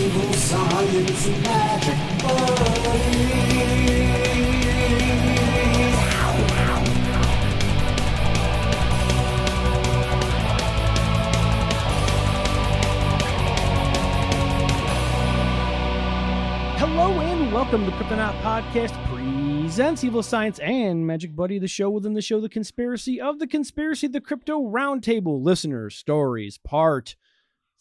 evil science and magic buddies. Hello and welcome to Cryptonaut Podcast presents Evil Science and Magic Buddy, the show within the show, the conspiracy of the conspiracy, the Crypto Roundtable Listener Stories, Part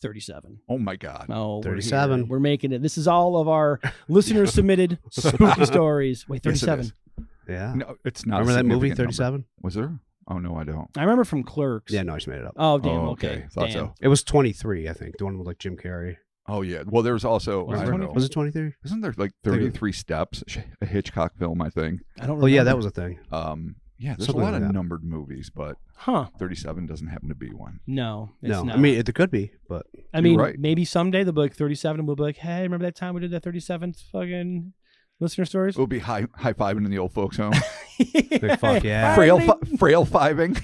37. Oh my God. Oh, 37. We're making it. This is all of our listeners submitted spooky stories. Wait, 37. Yes, Yeah. no, it's not. Remember a that movie, significant 37? number. Was there? Oh, no, I don't. I remember from Clerks. Yeah, no, I just made it up. Oh, damn. Oh, okay. Thought Damn. so. It was 23, I think. The one with like Jim Carrey. Oh, yeah. Well, there was also, Was it I don't 20? know. Was it 23? Isn't there like 33 Steps? A Hitchcock film, I think. I don't Oh, yeah, remember. that was a thing. Yeah, there's Something a lot like of that. numbered movies, but Huh. 37 doesn't happen to be one. No, it's No, not. I mean, it could be, but I mean, You're right. maybe someday they'll be like 37 and we'll be like, hey, remember that time we did that 37th fucking listener stories? We'll be high-fiving in the old folks' home. fuck yeah. frail fiving.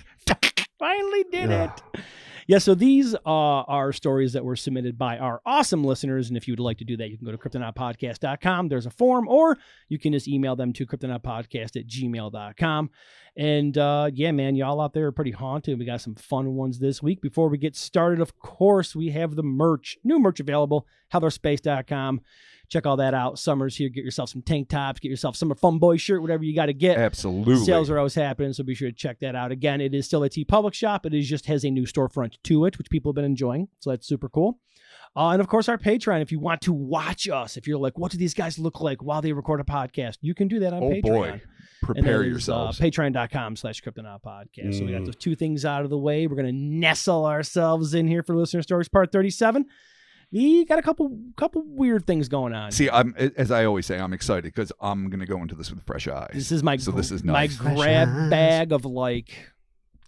Finally did Ugh. it. Yeah, so these are stories that were submitted by our awesome listeners, and if you would like to do that, you can go to cryptonautpodcast.com. There's a form, or you can just email them to cryptonautpodcast@gmail.com. And yeah, man, y'all out there are pretty haunted. We got some fun ones this week. Before we get started, of course, we have the merch, new merch available, heatherspace.com. Check all that out. Summer's here. Get yourself some tank tops. Get yourself some Fun Boy shirt, whatever you got to get. Absolutely. Sales are always happening, so be sure to check that out. Again, it is still a TeePublic shop. It is just has a new storefront to it, which people have been enjoying. So that's super cool. And of course, our Patreon. If you want to watch us, if you're like, what do these guys look like while they record a podcast? You can do that on Oh, Patreon. boy. Prepare yourselves. Patreon.com/Cryptonaut Podcast. So we got those two things out of the way. We're going to nestle ourselves in here for Listener Stories Part 37. We got a couple weird things going on. See, as I always say, I'm excited because I'm going to go into this with fresh eyes. This is my this is my nice. grab Fresh eyes. bag of like,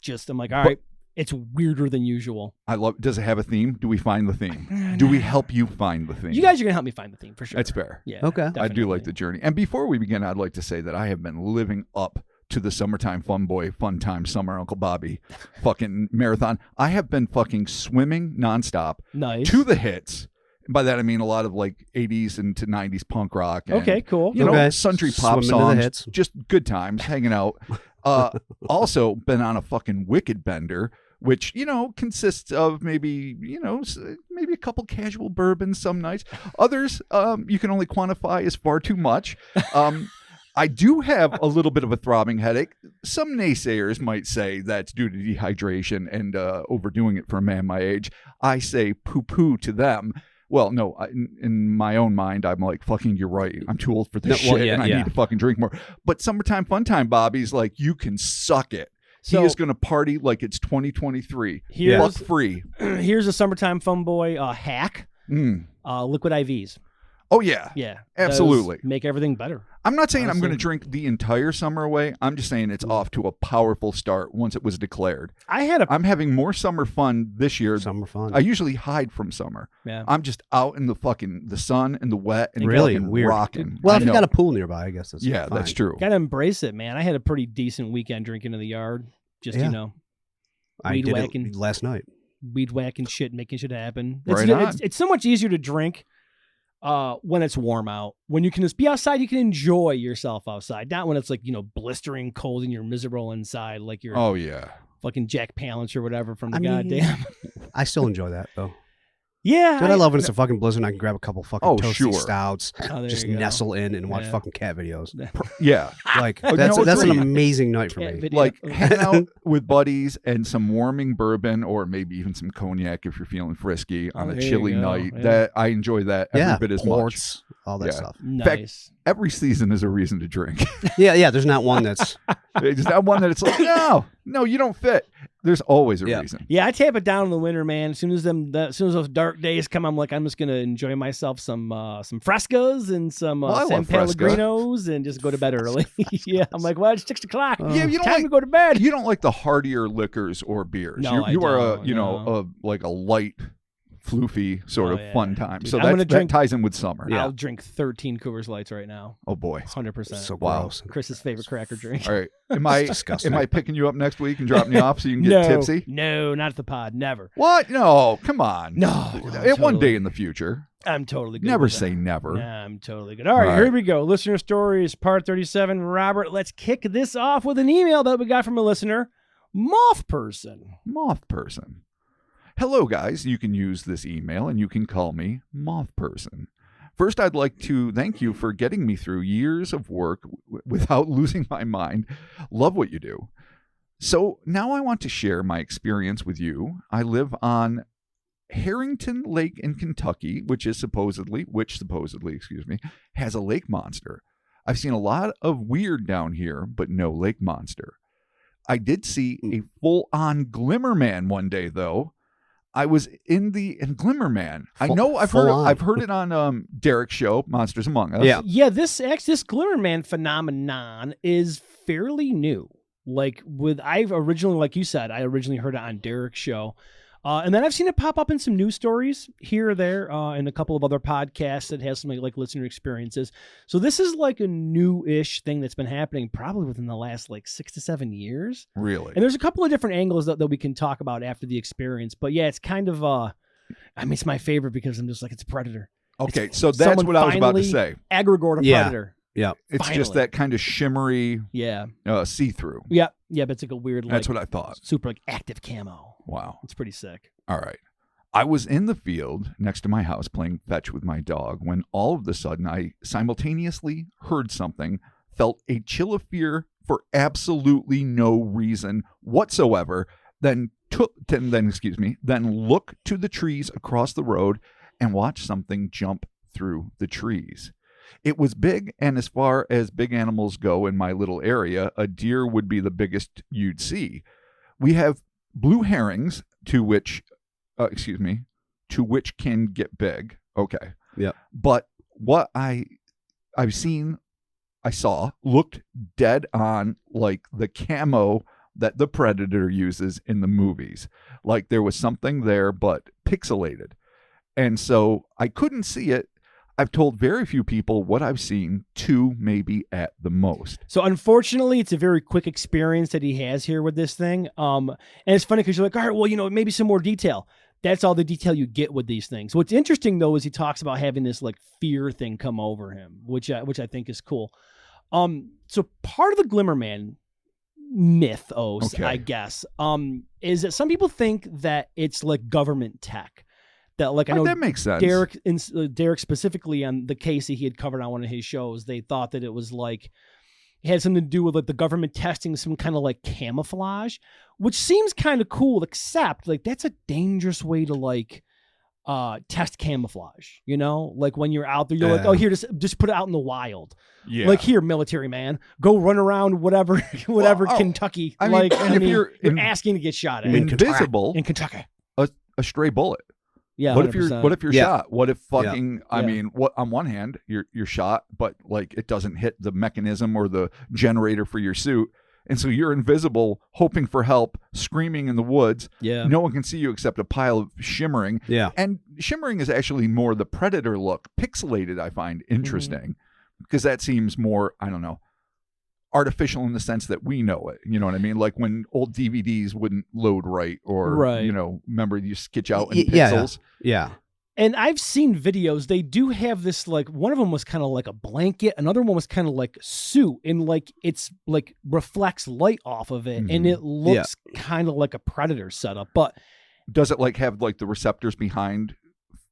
just I'm like, all right, it's weirder than usual. I love. Does it have a theme? Do we find the theme? Do we help you find the theme? You guys are gonna help me find the theme for sure. That's fair. Yeah. Okay. I do definitely. like the journey. And before we begin, I'd like to say that I have been living up to the summertime fun time summer Uncle Bobby fucking marathon. I have been fucking swimming nonstop Nice. to the hits. By that I mean a lot of like 80s into 90s punk rock. And, Okay, cool. You know, Okay. sundry pop Swimming to the songs. hits. Just good times, hanging out. Also been on a fucking wicked bender, which, you know, consists of maybe a couple casual bourbons some nights. Others, you can only quantify as far too much. I do have a little bit of a throbbing headache. Some naysayers might say that's due to dehydration and overdoing it for a man my age. I say poo-poo to them. Well, no, in my own mind, I'm like, fucking, you're right. I'm too old for this shit, and I need to fucking drink more. But summertime fun time, Bobby's like, you can suck it. So- He is going to party like it's 2023. Here's- Fuck free. Here's a summertime fun boy hack. Liquid IVs. Oh, yeah. Yeah. Absolutely. Those make everything better. I'm not saying I'm going to Honestly. drink the entire summer away. I'm just saying it's off to a powerful start once it was declared. I'm having more summer fun this year. Summer fun. I usually hide from summer. Yeah. I'm just out in the sun and the wet and Really fucking weird. rocking. Well, I if you know. got a pool nearby, I guess that's Yeah, fine. that's true. Gotta embrace it, man. I had a pretty decent weekend drinking in the yard. Just, Yeah. I weed did whacking. it last night. Weed whacking shit, making shit happen. Right on. It's so much easier to drink when it's warm out. When you can just be outside, you can enjoy yourself outside. Not when it's like, blistering cold and you're miserable inside, like you're Oh, yeah. fucking Jack Palance or whatever from the I mean, goddamn. I still enjoy that though. Yeah. Dude, I love when it's a fucking blizzard and I can grab a couple fucking Oh, toasty sure. stouts, Oh, there just you go. nestle in and watch Yeah. fucking cat videos. Yeah. Like Oh, that's no, an agreed. amazing night for Cat me. video. Like hanging out with buddies and some warming bourbon or maybe even some cognac if you're feeling frisky on Oh, a there you chilly go. night. Yeah. That I enjoy that every Yeah, bit as ports, all that Yeah. stuff. fact, Nice. much. Every season is a reason to drink. Yeah. There's not one that's It's not one that it's like, no, you don't fit. There's always a Yeah. reason. Yeah, I tap it down in the winter, man. As soon as those dark days come, I'm like, I'm just gonna enjoy myself some frescas and some Well, I San love Fresca. Pellegrinos and just go to bed early. Yeah, I'm like, well, it's 6 o'clock. Yeah, you don't Time like- to go to bed. You don't like the hardier liquors or beers. No, you I are don't, like a light floofy sort Oh, of yeah. fun time. Dude, So I'm gonna that drink- ties in with summer. Yeah. I'll drink 13 Coors Lights right now. Oh boy. 100%. So Wow. gross. Chris's favorite cracker drink. All right. Am I disgusting. am I picking you up next week and dropping you off so you can get No, tipsy? no, not at the pod. Never. What? No, come on. No. At one day in the future. I'm totally good. Never with say that. never. Nah, I'm totally good. All right, All here right. we go. Listener stories, part 37. Robert, let's kick this off with an email that we got from a listener, Moth Person. Moth Person. Hello, guys. You can use this email and you can call me Moth Person. First, I'd like to thank you for getting me through years of work without losing my mind. Love what you do. So now I want to share my experience with you. I live on Harrington Lake in Kentucky, which supposedly, has a lake monster. I've seen a lot of weird down here, but no lake monster. I did see a full-on Glimmerman one day, though. I was in Glimmer Man. I know I've heard it on Derek's show, Monsters Among Us. Yeah. Yeah, this Glimmerman phenomenon is fairly new. I've originally, like you said, I originally heard it on Derek's show. And then I've seen it pop up in some news stories here or there, and a couple of other podcasts that has some like listener experiences. So this is like a new-ish thing that's been happening probably within the last 6 to 7 years. Really? And there's a couple of different angles that we can talk about after the experience. But yeah, it's kind of it's my favorite because I'm just like, it's a predator. Okay, so that's someone what I was about to finally say. Egregore Yeah. predator. Yeah. It's just finally. that kind of shimmery Yeah. see-through. Yeah. Yeah, but it's like a weird, That's what I thought. super active camo. Wow. It's pretty sick. All right. I was in the field next to my house playing fetch with my dog when all of a sudden I simultaneously heard something, felt a chill of fear for absolutely no reason whatsoever, then looked to the trees across the road and watched something jump through the trees. It was big, and as far as big animals go in my little area, a deer would be the biggest you'd see. We have blue herrings, to which can get big. Okay. Yep. But what I saw looked dead on like the camo that the Predator uses in the movies. Like there was something there, but pixelated. And so I couldn't see it. I've told very few people what I've seen, 2 maybe at the most. So unfortunately, it's a very quick experience that he has here with this thing. And it's funny because you're like, all right, well, maybe some more detail. That's all the detail you get with these things. What's interesting though is he talks about having this like fear thing come over him, which I think is cool. So part of the Glimmerman mythos, Okay. I guess, is that some people think that it's like government tech. That like I know that makes sense. Derek specifically on the case that he had covered on one of his shows, they thought that it was like it had something to do with like the government testing some kind of like camouflage, which seems kind of cool, except like that's a dangerous way to like test camouflage, like when you're out there, you're like, oh, here, just put it out in the wild. Yeah. Like here, military man, go run around whatever Kentucky. I mean, and if you're asking to get shot at invisible in Kentucky, a stray bullet. yeah. What if you're 100%. shot? What if fucking I Yeah. mean, what on one hand you're shot, but like it doesn't hit the mechanism or the generator for your suit. And so you're invisible, hoping for help, screaming in the woods. Yeah. No one can see you except a pile of shimmering. Yeah. And shimmering is actually more the Predator look. Pixelated I find interesting because that seems more, I don't know, artificial in the sense that we know it. You know what I mean? Like when old DVDs wouldn't load right or, Right. remember you sketch out in Yeah. pixels. Yeah. And I've seen videos, they do have this, like, one of them was kind of like a blanket. Another one was kind of like suit, and like it's like reflects light off of it. And it looks kind of like a Predator setup. But Does it like have like the receptors behind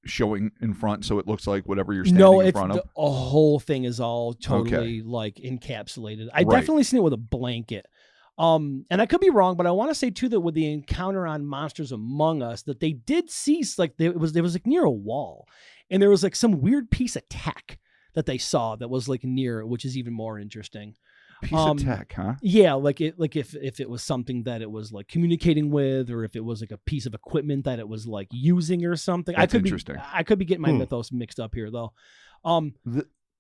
showing in front so it looks like whatever you're standing in front of? A whole thing is all totally like encapsulated. I Right. definitely seen it with a blanket. And I could be wrong, but I want to say too that with the encounter on Monsters Among Us, that they did see like it was like near a wall, and there was like some weird piece of tech that they saw that was like near it, which is even more interesting. Piece of tech, huh? Yeah, like if it was something that it was like communicating with, or if it was like a piece of equipment that it was like using or something. That's interesting. I could be getting my mythos mixed up here though.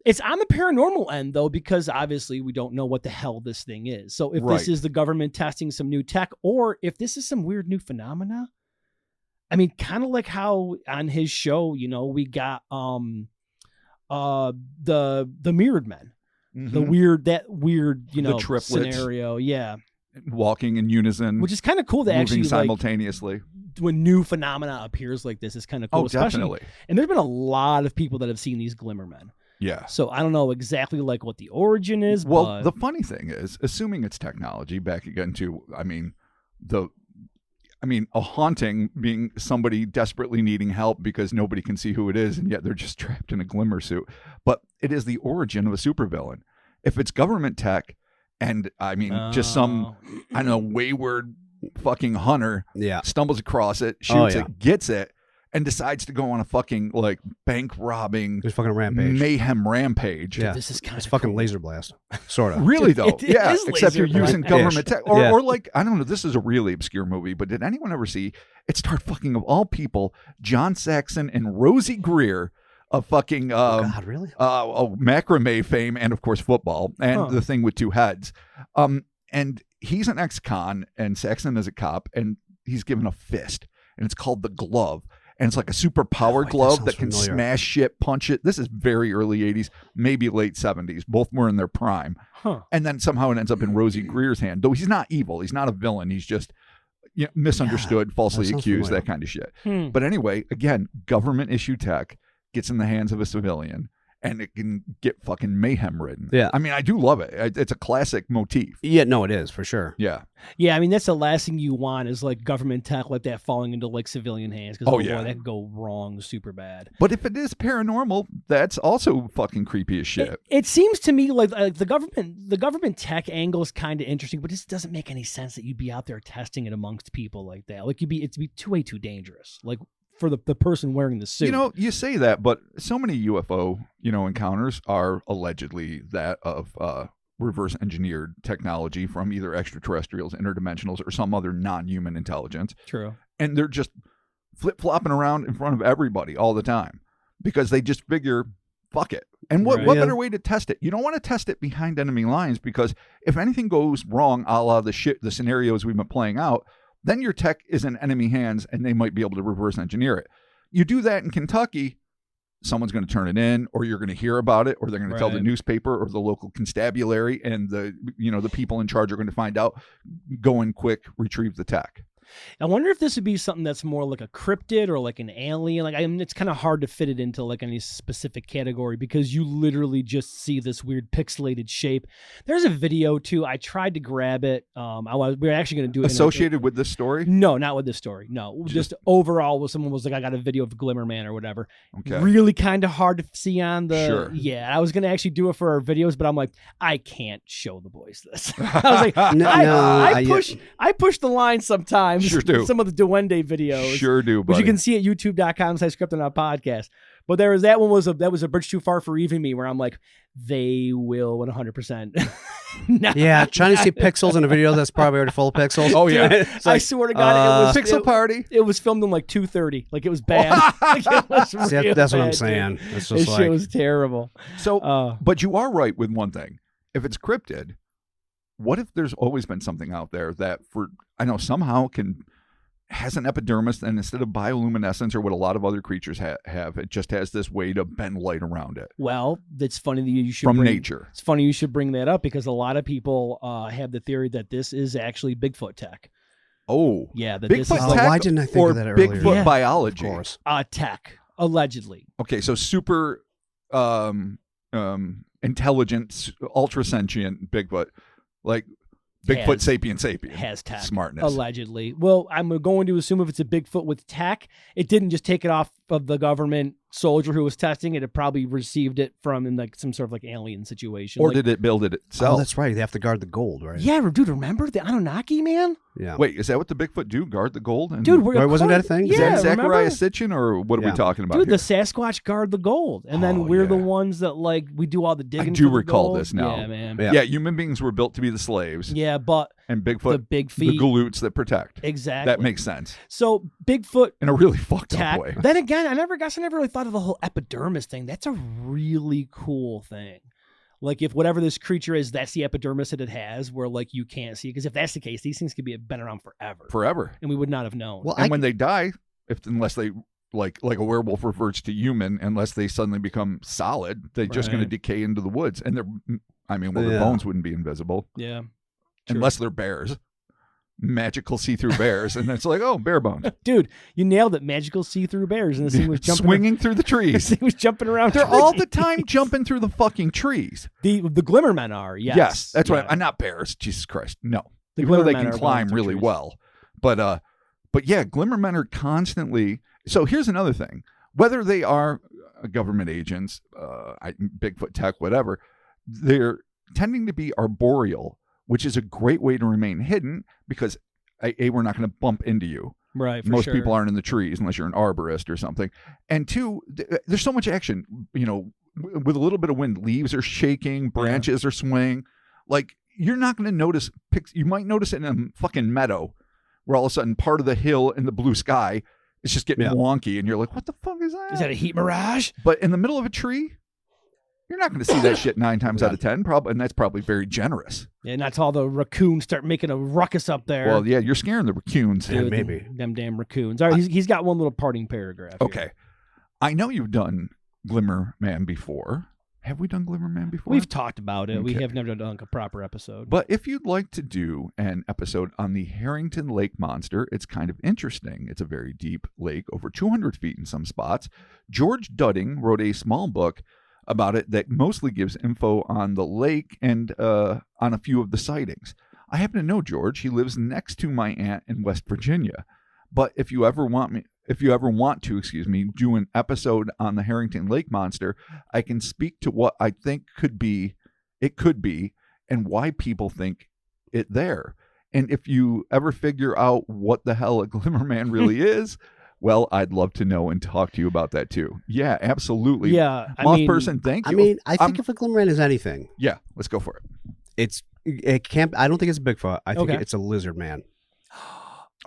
It's on the paranormal end though, because obviously we don't know what the hell this thing is. So if this is the government testing some new tech, or if this is some weird new phenomena, I mean, kind of like how on his show, you know, we got the mirrored men, the weird, you know, triplets. scenario, yeah, walking in unison, which is kind of cool to moving actually simultaneously. Like, when new phenomena appears like this is kind of cool. Oh, definitely. And there's been a lot of people that have seen these Glimmermen. Yeah. So I don't know exactly like what the origin is. Well, but... the funny thing is, assuming it's technology, back again to, I mean, a haunting being somebody desperately needing help because nobody can see who it is, and yet they're just trapped in a glimmer suit. But it is the origin of a supervillain. If it's government tech, and I mean, just some, I don't know, wayward fucking hunter stumbles across it, shoots it, gets it, and decides to go on a fucking like bank robbing, there's fucking rampage, mayhem rampage. Yeah, this is kind of fucking cool. Laser blast, sort of. Really though, it except you're using government tech, Yeah. or like I don't know. This is a really obscure movie, but did anyone ever see? It starred fucking of all people, John Saxon and Rosie Greer of fucking God, really? macrame fame, and of course football, and the thing with two heads. And he's an ex-con, and Saxon is a cop, and he's given a fist, and it's called the Glove. And it's like a super power glove that can smash shit, punch it. This is very early 80s, maybe late 70s. Both were in their prime. And then somehow it ends up in Rosie Greer's hand. Though he's not evil. He's not a villain. He's just misunderstood, falsely accused, that kind of shit. But anyway, again, government issue tech gets in the hands of a civilian, and it can get fucking mayhem ridden. Yeah. I mean, I do love it. It's a classic motif. Yeah, no, it is for sure. Yeah. Yeah, I mean, that's the last thing you want is like government tech like that falling into like civilian hands. Because boy, that could go wrong super bad. But if it is paranormal, that's also fucking creepy as shit. It seems to me like the government tech angle is kind of interesting, but it just doesn't make any sense that you'd be out there testing it amongst people like that. Like it'd be way too dangerous. Like for the person wearing the suit. You know, you say that, but so many UFO, encounters are allegedly that of reverse engineered technology from either extraterrestrials, interdimensionals, or some other non-human intelligence. True. And they're just flip-flopping around in front of everybody all the time because they just figure, fuck it. And what better way to test it? You don't want to test it behind enemy lines, because if anything goes wrong, a la the scenarios we've been playing out, then your tech is in enemy hands and they might be able to reverse engineer it. You do that in Kentucky, someone's going to turn it in, or you're going to hear about it, or they're going to tell the newspaper or the local constabulary, and the people in charge are going to find out, go in quick, retrieve the tech. I wonder if this would be something that's more like a cryptid or like an alien. Like, it's kind of hard to fit it into like any specific category because you literally just see this weird pixelated shape. There's a video too. I tried to grab it. We were actually going to do it associated with this story. No, not with this story. No, just overall. Someone was like, I got a video of Glimmer Man or whatever. Okay. Really kind of hard to see on the. Sure. Yeah, I was going to actually do it for our videos, but I'm like, I can't show the boys this. I was like, I push the line sometimes. Sure do. Some of the Duende videos. Sure do, buddy. Which you can see at youtube.com/Cryptonaut podcast. But that one was a bridge too far for even me, where I'm like, they will 100%. Yeah, trying to see pixels in a video that's probably already full of pixels. Oh yeah, like, I swear to God, it was Pixel Party. It was filmed in like 2:30. Like it was bad. Like, it was See, that's what I'm bad, saying. Dude. It's just This like, shit was terrible. So, but you are right with one thing. If it's cryptid, what if there's always been something out there that somehow has an epidermis, and instead of bioluminescence or what a lot of other creatures have, it just has this way to bend light around it. Well, it's funny that you should nature. It's funny you should bring that up because a lot of people have the theory that this is actually Bigfoot tech. Oh, yeah, that Bigfoot this is tech, why didn't I think of that earlier? Bigfoot biology, of course. Tech allegedly. Okay, so super intelligent, ultra sentient Bigfoot, like Bigfoot sapien has tech, smartness, allegedly. Well, I'm going to assume if it's a Bigfoot with tech, it didn't just take it off of the government soldier who was testing it. It probably received it from in like some sort of like alien situation. Or did it build it itself? Oh, that's right. They have to guard the gold, right? Yeah, dude. Remember the Anunnaki, man? Yeah. Wait, is that what the Bigfoot do? Guard the gold? And Dude, wasn't that a thing? Is Yeah, that Zachariah remember? Sitchin, or what are we talking about? Dude, here? the Sasquatch guard the gold, and then we're the ones that like we do all the digging. I do for the recall gold. this now. Yeah, man. Yeah, human beings were built to be the slaves. Yeah, but and Bigfoot, the big feet, the galoots that protect. Exactly. That makes sense. So Bigfoot in a really fucked tech, up way. Then again, I never really thought of the whole epidermis thing. That's a really cool thing. Like if whatever this creature is, that's the epidermis that it has, where like you can't see. Because if that's the case, these things could been around forever, forever, and we would not have known. Well, and when they die, unless they like a werewolf reverts to human, unless they suddenly become solid, they're just going to decay into the woods. And their bones wouldn't be invisible. Yeah. Unless they're bears. Magical see-through bears, and it's like, oh, bare bones. Dude, you nailed it. Magical see-through bears, and this thing was jumping swinging through the trees. This thing was jumping around. They're all the time jumping through the fucking trees. The Glimmermen are, yes. Yes, that's right. I'm not bears. Jesus Christ, no. The Even though they Glimmermen can are climb going really through trees. well, but yeah, Glimmermen are constantly. So here's another thing: whether they are government agents, Bigfoot tech, whatever, they're tending to be arboreal, which is a great way to remain hidden because we're not going to bump into you. Right. Most people aren't in the trees unless you're an arborist or something. And two, there's so much action. You know, with a little bit of wind, leaves are shaking, branches are swaying. Like, you're not going to notice. You might notice it in a fucking meadow, where all of a sudden part of the hill in the blue sky is just getting wonky, and you're like, "What the fuck is that? Is that a heat mirage?" But in the middle of a tree, you're not going to see that shit 9 times out of 10, probably, and that's probably very generous. Yeah, and that's all the raccoons start making a ruckus up there. Well, yeah, you're scaring the raccoons. Dude, maybe. Them damn raccoons. All right, he's got one little parting paragraph. Okay. Here. I know you've done Glimmer Man before. Have we done Glimmer Man before? We've talked about it. We Okay. have never done a proper episode. But if you'd like to do an episode on the Harrington Lake Monster, it's kind of interesting. It's a very deep lake, over 200 feet in some spots. George Dudding wrote a small book about it that mostly gives info on the lake and on a few of the sightings. I happen to know George. He lives next to my aunt in West Virginia. But if you ever want to, do an episode on the Harrington Lake Monster, I can speak to what I think it could be, and why people think it there. And if you ever figure out what the hell a Glimmerman really is, well, I'd love to know and talk to you about that too. Yeah, absolutely. Yeah, Moth person, thank you. I think if a Glimmerman is anything, yeah, let's go for it. it can't. I don't think it's a Bigfoot. I think Okay. it's a lizard man.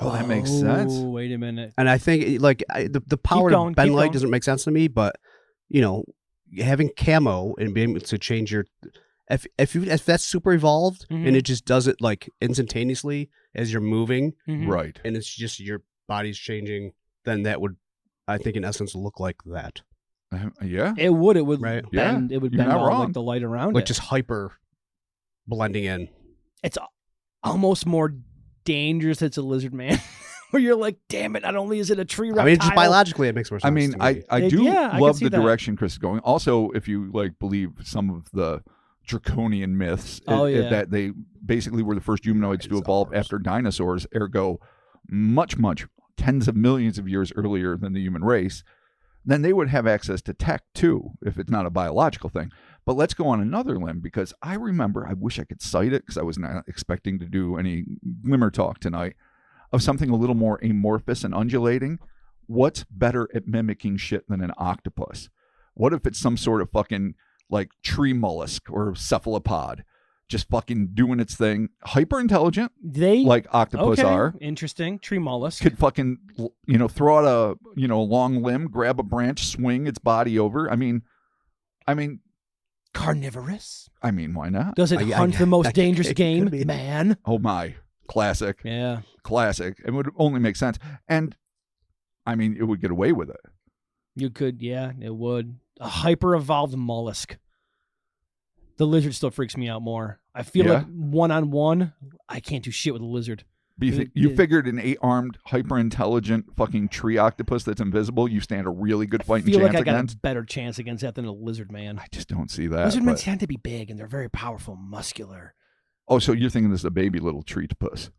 Oh, that makes sense. Oh, wait a minute. And I think the power going, to bend keep light going. doesn't make sense to me. But having camo and being able to change your if that's super evolved and it just does it like instantaneously as you're moving, Right. and it's just your body's changing, then that would, I think, in essence, look like that. Yeah. It would. Right. Bend. It would You're bend not all wrong. like the light around Like it. just hyper blending in. It's almost more dangerous. It's a lizard man. Where you're like, damn it! Not only is it a tree reptile. I mean, just biologically, it makes more sense. I mean, to me. I do Yeah, I can love see the that. direction Chris is going. Also, if you believe some of the draconian myths, that they basically were the first humanoids to evolve after dinosaurs, ergo much tens of millions of years earlier than the human race, then they would have access to tech too, if it's not a biological thing. But let's go on another limb, because I remember, I wish I could cite it because I was not expecting to do any Glimmer talk tonight, of something a little more amorphous and undulating. What's better at mimicking shit than an octopus? What if it's some sort of fucking like tree mollusk or cephalopod just fucking doing its thing, hyper intelligent, like octopus are. Interesting. Tree mollusk. Could fucking throw out a long limb, grab a branch, swing its body over. I mean, Carnivorous. I mean, why not? Does it hunt the most dangerous it game? could be. Man. Oh my, classic. Yeah. Classic. It would only make sense, and I mean, it would get away with it. You could, yeah, it would. A hyper-evolved mollusk. The lizard still freaks me out more. I feel like one-on-one, I can't do shit with a lizard. You figured an 8-armed, hyper-intelligent fucking tree octopus that's invisible, you stand a really good fighting I feel chance like I got against? a better chance against that than a lizard man. I just don't see that. Lizard men but- tend to be big, and they're very powerful, muscular. Oh, so you're thinking this is a baby little treatopus?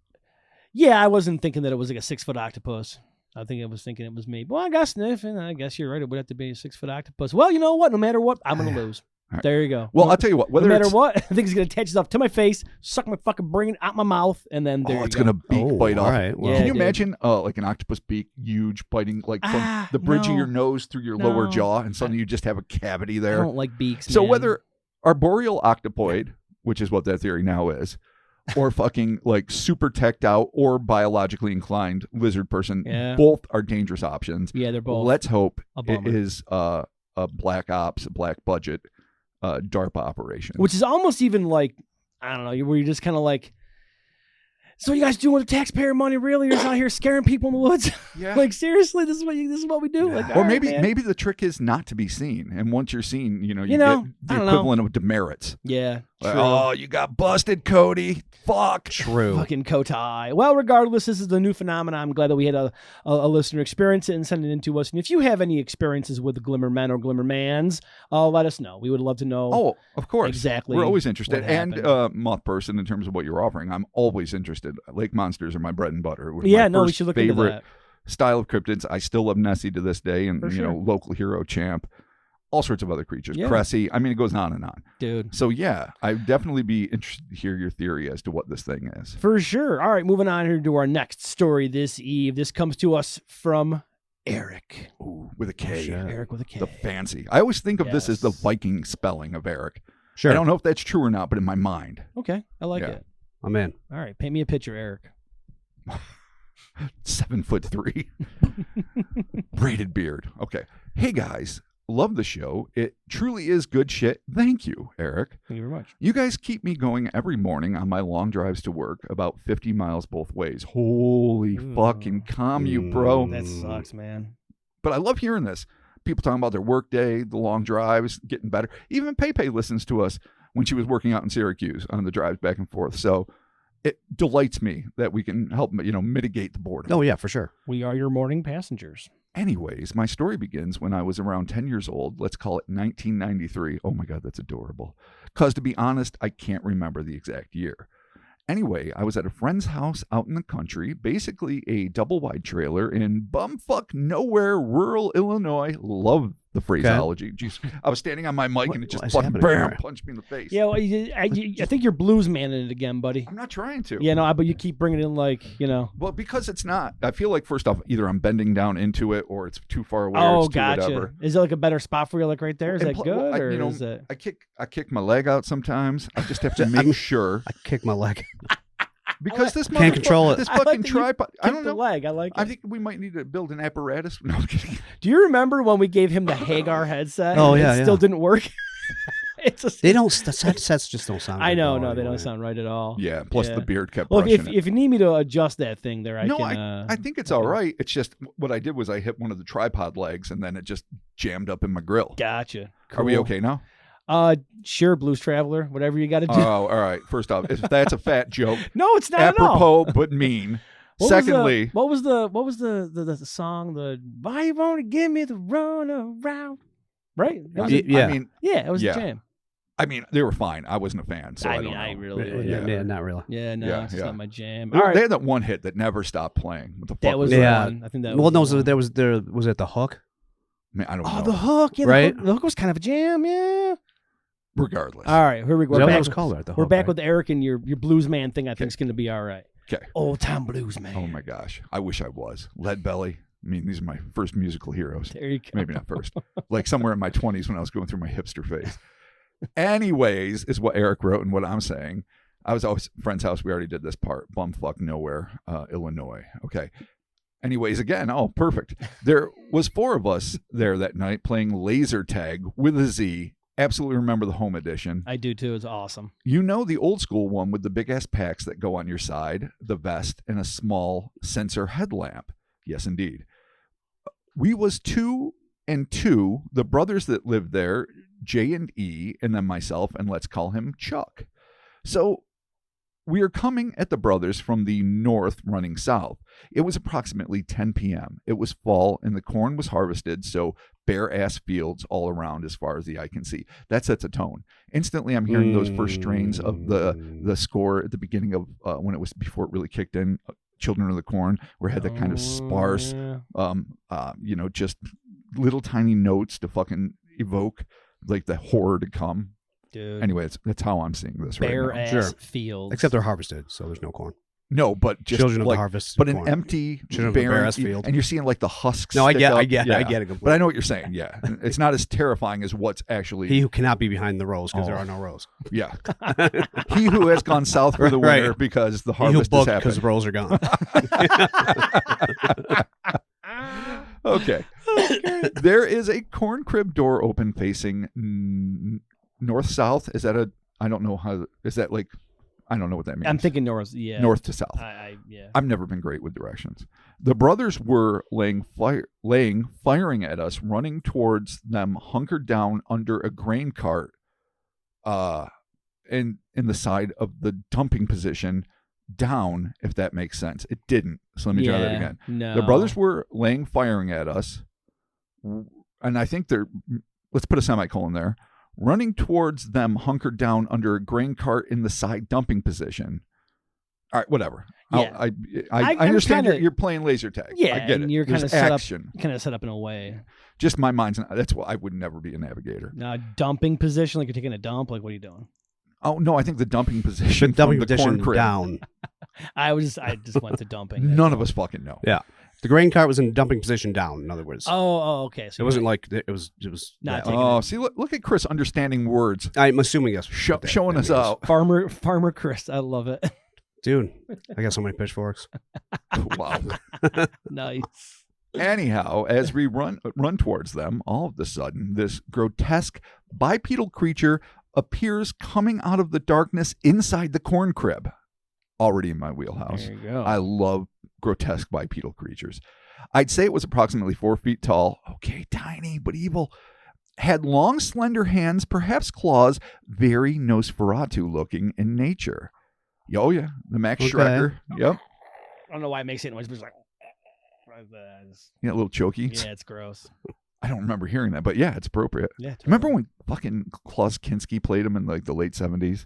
Yeah, I wasn't thinking that it was like a 6-foot octopus. I think I was thinking it was maybe. Well, I guess you're right. It would have to be a 6-foot octopus. Well, you know what? No matter what, I'm gonna lose. Right. There you go. Well, I'll tell you what. No matter what, I think it's gonna attach itself to my face, suck my fucking brain out my mouth, and then there you it's go. gonna bite off. All right. Well, Yeah, Can you dude. imagine, like an octopus beak, huge, biting like from the bridge of no. your nose through your lower No. jaw, and suddenly you just have a cavity I there. don't like beaks. So man. whether arboreal octopoid, which is what that theory now is, or fucking like super teched out or biologically inclined lizard person, Yeah. both are dangerous options. Yeah, they're both. Let's hope a it bummer. is a black ops, a black budget DARPA operation. Which is almost even like, I don't know, where you're just kind of like, So you guys doing with the taxpayer money? Really? You're just out here scaring people in the woods? Yeah. Like seriously, this is what we do. Like, Or all right, maybe man. maybe the trick is not to be seen, and once you're seen, you I get don't the know. equivalent of demerits. Yeah. Like, True. oh, you got busted, Cody. Fuck. True. Fucking Kotai. Well, regardless, this is the new phenomenon. I'm glad that we had a listener experience it and send it in to us. And if you have any experiences with the Glimmermen or Glimmermans, let us know. We would love to know. Oh, of course. Exactly We're always interested. what And happened. Moth Person, in terms of what you're offering, I'm always interested. Lake monsters are my bread and butter. It was Yeah, my no, we first should look into favorite that. style of cryptids. I still love Nessie to this day, and For you sure. know, local hero Champ, all sorts of other creatures. Yeah. Cressy. I mean, it goes on and on. Dude. So yeah, I'd definitely be interested to hear your theory as to what this thing is. For sure. All right, moving on here to our next story this eve. This comes to us from Eric. Ooh, with a K. shit. Eric with a K. The fancy. I always think of this as the Yes. Viking spelling of Eric. Sure. I don't know if that's true or not, but in my mind, Okay, I like Yeah. it. I'm in. All right, paint me a picture, Eric. 7'3", braided beard. Okay. Hey guys, love the show. It truly is good shit. Thank you, Eric. Thank you very much. You guys keep me going every morning on my long drives to work, about 50 miles both ways. Holy Ooh. fucking commute, bro. That sucks, man. But I love hearing this. People talking about their work day, the long drives, getting better. Even Pepe listens to us when she was working out in Syracuse on the drives back and forth. So it delights me that we can help, mitigate the boredom. Oh yeah, for sure. We are your morning passengers. Anyways, my story begins when I was around 10 years old. Let's call it 1993. Oh my God, that's adorable. Because to be honest, I can't remember the exact year. Anyway, I was at a friend's house out in the country, basically a double-wide trailer in bumfuck nowhere, rural Illinois. Love the phraseology. Jeez, I was standing on my mic and it just What's fucking happening bam, here? punched me in the face. Yeah, well, I think you're blues man in it again, buddy. I'm not trying to. Yeah, no, but you keep bringing in Well, because it's not. I feel like, first off, either I'm bending down into it or it's too far away or Oh, it's too gotcha. whatever. Is it like a better spot for you, like right there? Is And that pl- good, well, or you know, is it? I kick my leg out sometimes. I just have to make sure. I kick my leg. Because this Can't control it. This I like fucking that you tripod. I Kick don't the know. leg. I like it. I think we might need to build an apparatus. No, I'm kidding. Do you remember when we gave him the Hagar headset? Oh, and yeah, it still yeah. didn't work. It's a. They don't. The headsets just don't sound. I good know, though, no, they anyway. don't sound right at all. Yeah. Plus Yeah. the beard kept Well, brushing it. if you need me to adjust that thing there, I No, can. I think it's all right. It's just what I did was I hit one of the tripod legs and then it just jammed up in my grill. Gotcha. Are we Cool. okay now? Sure, Blues Traveler. Whatever you got to do. Oh, all right. First off, if that's a fat joke, No, it's not at all. apropos but mean. What Secondly, was the song? The why you wanna give me the run around? Right? That was Yeah. yeah, it was Yeah. a jam. I mean, they were fine. I wasn't a fan, so I don't know. I really, Yeah, yeah, not really. no, Yeah, it's yeah. not my jam. They All right, had that one hit that never stopped playing. What the fuck that was Yeah. the one. I think that. Well, was no, the one. there was it the hook. I mean, I don't Oh, know. the hook, yeah, Right? The hook was kind of a jam, yeah. Regardless. All right, here we go. Is that We're what it back, was called? Right? The we're hook, back right? with Eric and your blues man thing. I think is going to be all right. Okay. Old time blues man. Oh my gosh. I wish I was. Lead Belly. I mean, these are my first musical heroes. There you go. Maybe not first. Like somewhere in my 20s when I was going through my hipster phase. Anyways, is what Eric wrote and what I'm saying. I was always friend's house. We already did this part. Bumfuck nowhere, Illinois. Okay. Anyways, again, oh, perfect. There was 4 of us there that night playing laser tag with a Z. Absolutely remember the home edition. I do too. It's awesome. You know the old school one with the big ass packs that go on your side, the vest, and a small sensor headlamp. Yes, indeed. We was 2 and 2, the brothers that lived there, J and E, and then myself, and let's call him Chuck. So we are coming at the brothers from the north running south. It was approximately 10 p.m. It was fall and the corn was harvested, so bare ass fields all around as far as the eye can see. That sets a tone. Instantly, I'm hearing those first strains of the score at the beginning of when it was before it really kicked in. Children of the Corn, where it had that kind of sparse, Yeah. just little tiny notes to fucking evoke like the horror to come. Dude. Anyway, that's how I'm seeing this Bare right now. ass Sure. fields. Except they're harvested, so there's no corn. No, but just Children of like, the harvest. but an corn. empty, Children of the barren, bare-ass field. and you're seeing like the husks. No, I stick get up. it Yeah. completely. But I know what you're saying. Yeah, it's not as terrifying as what's actually. He who cannot be behind the rows because there Oh. are no rows. Yeah, he who has gone south for the winter Right. because the He who harvest has booked because the happened. rows are gone. Okay, there is a corn crib door open facing north south. Is that a? I don't know how. Is that like? I don't know what that means. I'm thinking north. Yeah. North to south. Yeah. I've never been great with directions. The brothers were firing at us, running towards them, hunkered down under a grain cart, in the side of the dumping position, down. If that makes sense, it didn't. So let me try that again. No. The brothers were firing at us, and I think they're. Let's put a semicolon there. Running towards them, hunkered down under a grain cart in the side dumping position. All right, whatever. Yeah. I understand you're playing laser tag. Yeah, I get and it. you're kind There's of action. set up in a way. Just my mind's. That's why I would never be a navigator. Now, dumping position, like you're taking a dump. Like, what are you doing? Oh no, I think the dumping position. The dumping from the position corn crib. down. I just went to dumping. None of us fucking know. Yeah. The grain cart was in dumping position down, in other words. Oh, okay. So it wasn't like it was Not yeah. taking Oh, it. see, look at Chris understanding words, I'm assuming that's showing us out. Farmer Chris. I love it. Dude, I got so many pitchforks. Wow. Nice. Anyhow, as we run towards them, all of a sudden, this grotesque bipedal creature appears coming out of the darkness inside the corn crib. Already in my wheelhouse. There you go. I love grotesque bipedal creatures. I'd say it was approximately 4 feet tall. Okay, tiny but evil. Had long, slender hands, perhaps claws, very Nosferatu looking in nature. Oh yeah, the Max Schrecker. Yep. I don't know why it makes it noise, but it's like. Yeah, a little choky. Yeah, it's gross. I don't remember hearing that, but yeah, it's appropriate. Yeah. Remember when fucking Klaus Kinski played him in like the late 70s?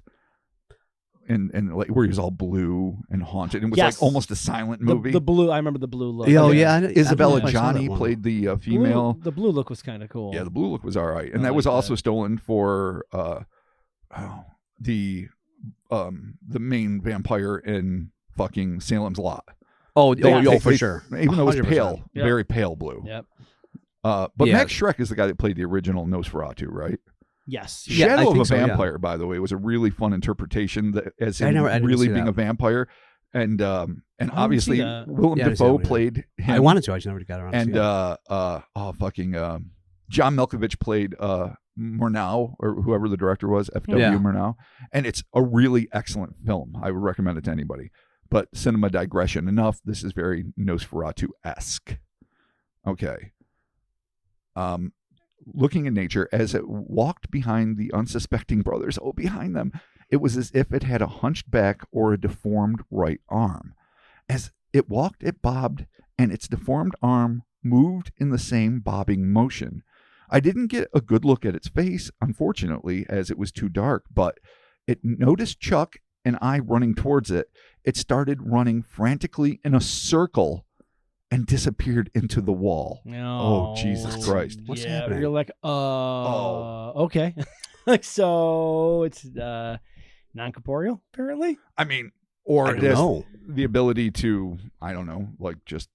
And like where he was all blue and haunted. It was like almost a silent movie. The blue. I remember the blue look. Oh yeah, Isabella I Johnny played the female. The blue look was kind of cool. Yeah, the blue look was all right, and I that was like also that. stolen for the main vampire in fucking Salem's Lot. Oh, They- for sure. Even though it was 100%. pale, Yep. very pale blue. Yep. But Yeah. Max Schreck is the guy that played the original Nosferatu, right? Yes. Yeah, I Shadow of a think so, yeah. Vampire, by the way, was a really fun interpretation that, as I him didn't really see being that. a vampire, and see obviously that. Willem Yeah, I didn't see Dafoe that one, yeah. played him. I wanted to. I just never got around to And seeing it. John Malkovich played Murnau, or whoever the director was, F.W. Yeah. Murnau, and it's a really excellent film. I would recommend it to anybody. But cinema digression enough. This is very Nosferatu-esque. Okay. Looking in nature as it walked behind the unsuspecting brothers. Oh, behind them. It was as if it had a hunched back or a deformed right arm. As it walked, it bobbed, and its deformed arm moved in the same bobbing motion. I didn't get a good look at its face, unfortunately, as it was too dark, but it noticed Chuck and I running towards it. It started running frantically in a circle and disappeared into the wall. No. Oh, Jesus Christ. What's yeah, happening? You're like, okay. Like, so it's non-corporeal, apparently? I mean, or I don't just know. the ability to, I don't know, like just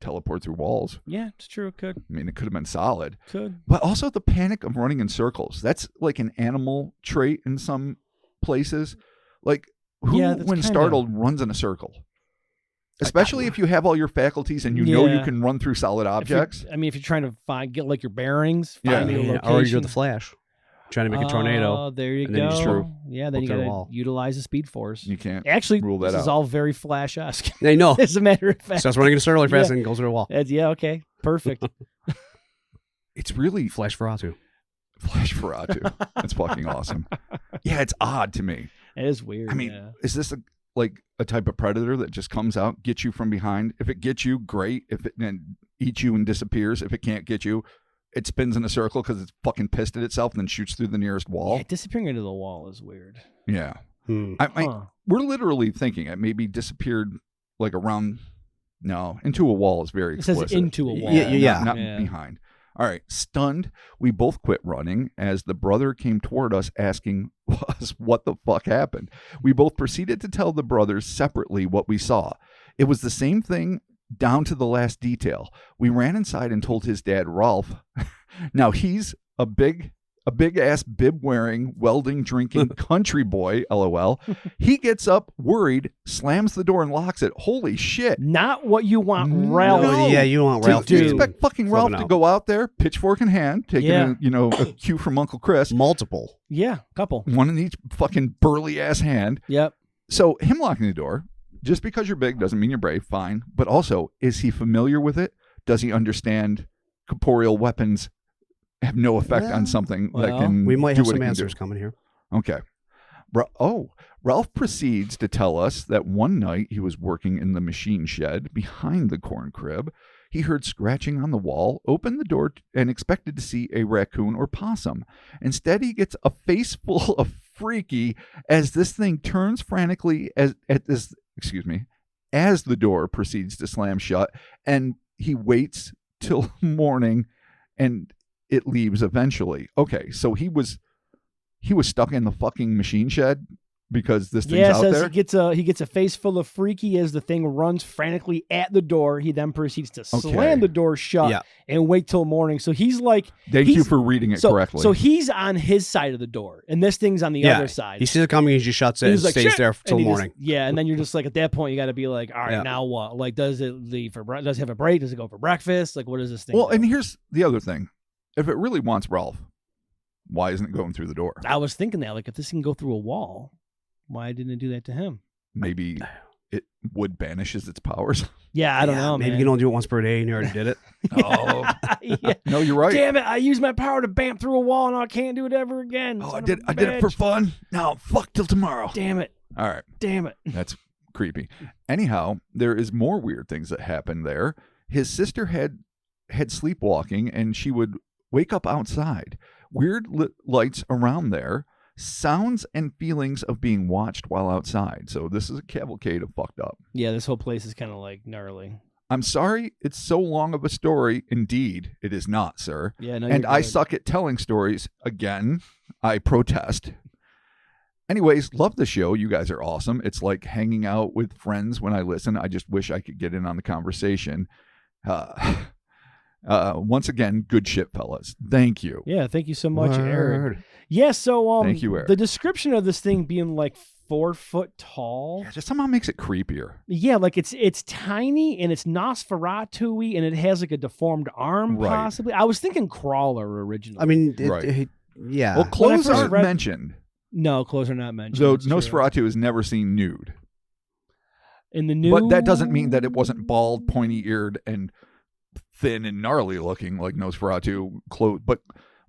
teleport through walls. Yeah, it's true. It could. I mean, it could have been solid. Could. But also the panic of running in circles. That's like an animal trait in some places. Like, who, Yeah, that's when kinda- startled, runs in a circle? Especially if you have all your faculties and you know you Yeah. can run through solid If you're- objects. I mean, if you're trying to get like your bearings, Yeah. find your Yeah, location. or you're the Flash, trying to make a tornado. Oh, there you and go. then you just True. Yeah, then look you through a got to wall. utilize the Speed Force. You can't Actually, rule that this is out. all very Flash-esque. I know. As a matter of fact. Starts running in a circle really fast Yeah. and goes through a wall. Yeah, okay. Perfect. It's really Flash Ferratu. Flash Ferratu. That's fucking awesome. Yeah, it's odd to me. It is weird. I mean, yeah. is this a type of predator that just comes out, gets you from behind? If it gets you, great. If it then eats you and disappears, if it can't get you, it spins in a circle because it's fucking pissed at itself and then shoots through the nearest wall. Yeah, disappearing into the wall is weird. Yeah. Hmm. Huh. We're literally thinking it maybe disappeared like around. No, into a wall is very It explicit. says into a wall. Yeah. Not Yeah. behind. All right. Stunned, we both quit running as the brother came toward us asking us what the fuck happened. We both proceeded to tell the brothers separately what we saw. It was the same thing down to the last detail. We ran inside and told his dad, Rolf. Now he's a big a big-ass bib-wearing, welding-drinking country boy, LOL. He gets up, worried, slams the door and locks it. Holy shit. Not what you want, No. Ralph. Yeah, you want Ralph Do you to expect fucking Ralph flipping to out. go out there, pitchfork in hand, taking a cue from Uncle Chris, multiple. Yeah, couple. one in each fucking burly-ass hand. Yep. So him locking the door, just because you're big doesn't mean you're brave, fine. But also, is he familiar with it? Does he understand corporeal weapons have no effect on something that well, can We might do have what it some can answers do? coming here. Okay. Ralph proceeds to tell us that one night he was working in the machine shed behind the corn crib. He heard scratching on the wall, opened the door, and expected to see a raccoon or possum. Instead, he gets a face full of freaky as this thing turns frantically as the door proceeds to slam shut, and he waits till morning, and it leaves eventually. Okay, so he was stuck in the fucking machine shed because this thing's Yeah, it out says there. he gets a face full of freaky as the thing runs frantically at the door. He then proceeds to Okay. slam the door shut Yeah. and wait till morning. So he's like, Thank you for reading it correctly. So he's on his side of the door, and this thing's on the Yeah. other side. He sees it coming, he just shuts it And and he's like, stays "Shit!" there And till he just- morning. yeah, and then you're just like, at that point, you got to be like, all right, Yeah. now what? Like, does it leave for does it have a break? Does it go for breakfast? Like, what is this thing? well, do? and here's the other thing: if it really wants Ralph, why isn't it going through the door? I was thinking that, like, if this can go through a wall, why didn't it do that to him? Maybe it would banishes its powers. Yeah, I don't know, Maybe man. you can only do it once per day and you already did it. Oh Yeah. no, you're right. Damn it! I used my power to bamp through a wall, and I can't do it ever again. Oh, Son I of a did it for bitch. fun. Now fuck till tomorrow. Damn it! All right. Damn it! That's creepy. Anyhow, there is more weird things that happen there. His sister had sleepwalking, and she would wake up outside. Weird lights around there, sounds and feelings of being watched while outside. So this is a cavalcade of fucked up. Yeah, this whole place is kind of like gnarly. I'm sorry it's so long of a story. Indeed, it is not, sir. Yeah, no, And you're I good. suck at telling stories. Again, I protest. Anyways, love the show. You guys are awesome. It's like hanging out with friends when I listen. I just wish I could get in on the conversation. Once again, good shit, fellas. Thank you. Yeah, thank you so much, Eric. Word. Yeah, so Thank you, Eric. the description of this thing being like 4 foot tall. Yeah, just somehow makes it creepier. Yeah, like it's tiny and it's Nosferatu-y and it has like a deformed arm, Right. possibly. I was thinking crawler originally. I mean, Right. yeah. Well, clothes first aren't read- mentioned. no, clothes are not mentioned. Though That's true. Nosferatu is never seen nude. In the new, But that doesn't mean that it wasn't bald, pointy-eared, and thin and gnarly looking like Nosferatu clothes. But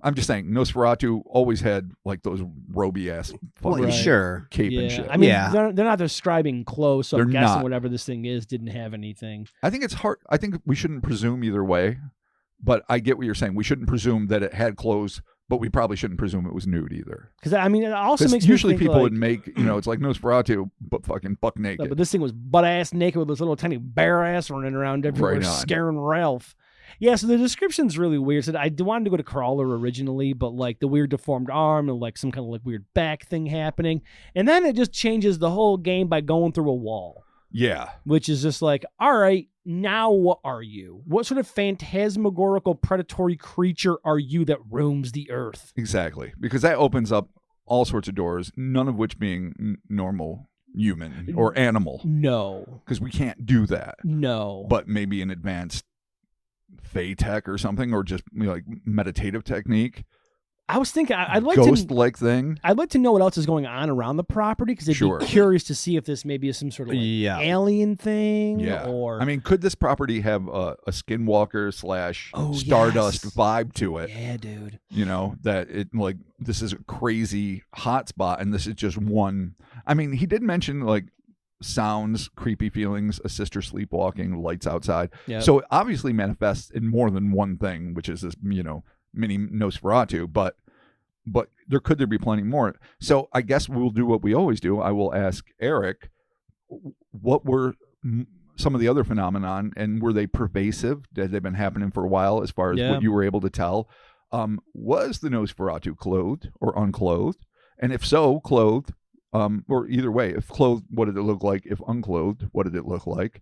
I'm just saying, Nosferatu always had like those roby ass well, fucking Right. sure. cape and Yeah, shit. I mean, Yeah. they're not describing clothes, so I'm They're guessing not. whatever this thing is didn't have anything. I think it's hard. I think we shouldn't presume either way. But I get what you're saying. We shouldn't presume that it had clothes, but we probably shouldn't presume it was nude either. Because I mean, it also 'Cause makes usually me think, people like, would make, it's like Nosferatu, but fucking buck no, naked. but this thing was butt ass naked with this little tiny bare ass running around everywhere, Right on. scaring Ralph. Yeah, so the description's really weird. So I wanted to go to crawler originally, but like the weird deformed arm and like some kind of like weird back thing happening, and then it just changes the whole game by going through a wall, Yeah. which is just like, all right, now what are you? What sort of phantasmagorical predatory creature are you that roams the earth? Exactly. Because that opens up all sorts of doors, none of which being normal human or animal. No, Because we can't do that. no. But maybe an advanced Fey tech or something, or just like meditative technique. I was thinking I'd like Ghost like thing. I'd like to know what else is going on around the property because I'd Sure. be curious to see if this maybe is some sort of like Yeah. alien thing. Yeah. Or I mean, could this property have a skinwalker / Oh, Stardust yes. vibe to it? yeah, dude. That it like this is a crazy hotspot and this is just one. I mean, he did mention like sounds, creepy feelings, a sister sleepwalking, lights outside. Yep. So it obviously manifests in more than one thing, which is this, mini Nosferatu, but there be plenty more. So I guess we'll do what we always do. I will ask Eric, what were some of the other phenomenon, and were they pervasive? Had they been happening for a while as far as Yeah. what you were able to tell? Was the Nosferatu clothed or unclothed? And if so, clothed, or either way, if clothed, what did it look like? If unclothed, what did it look like?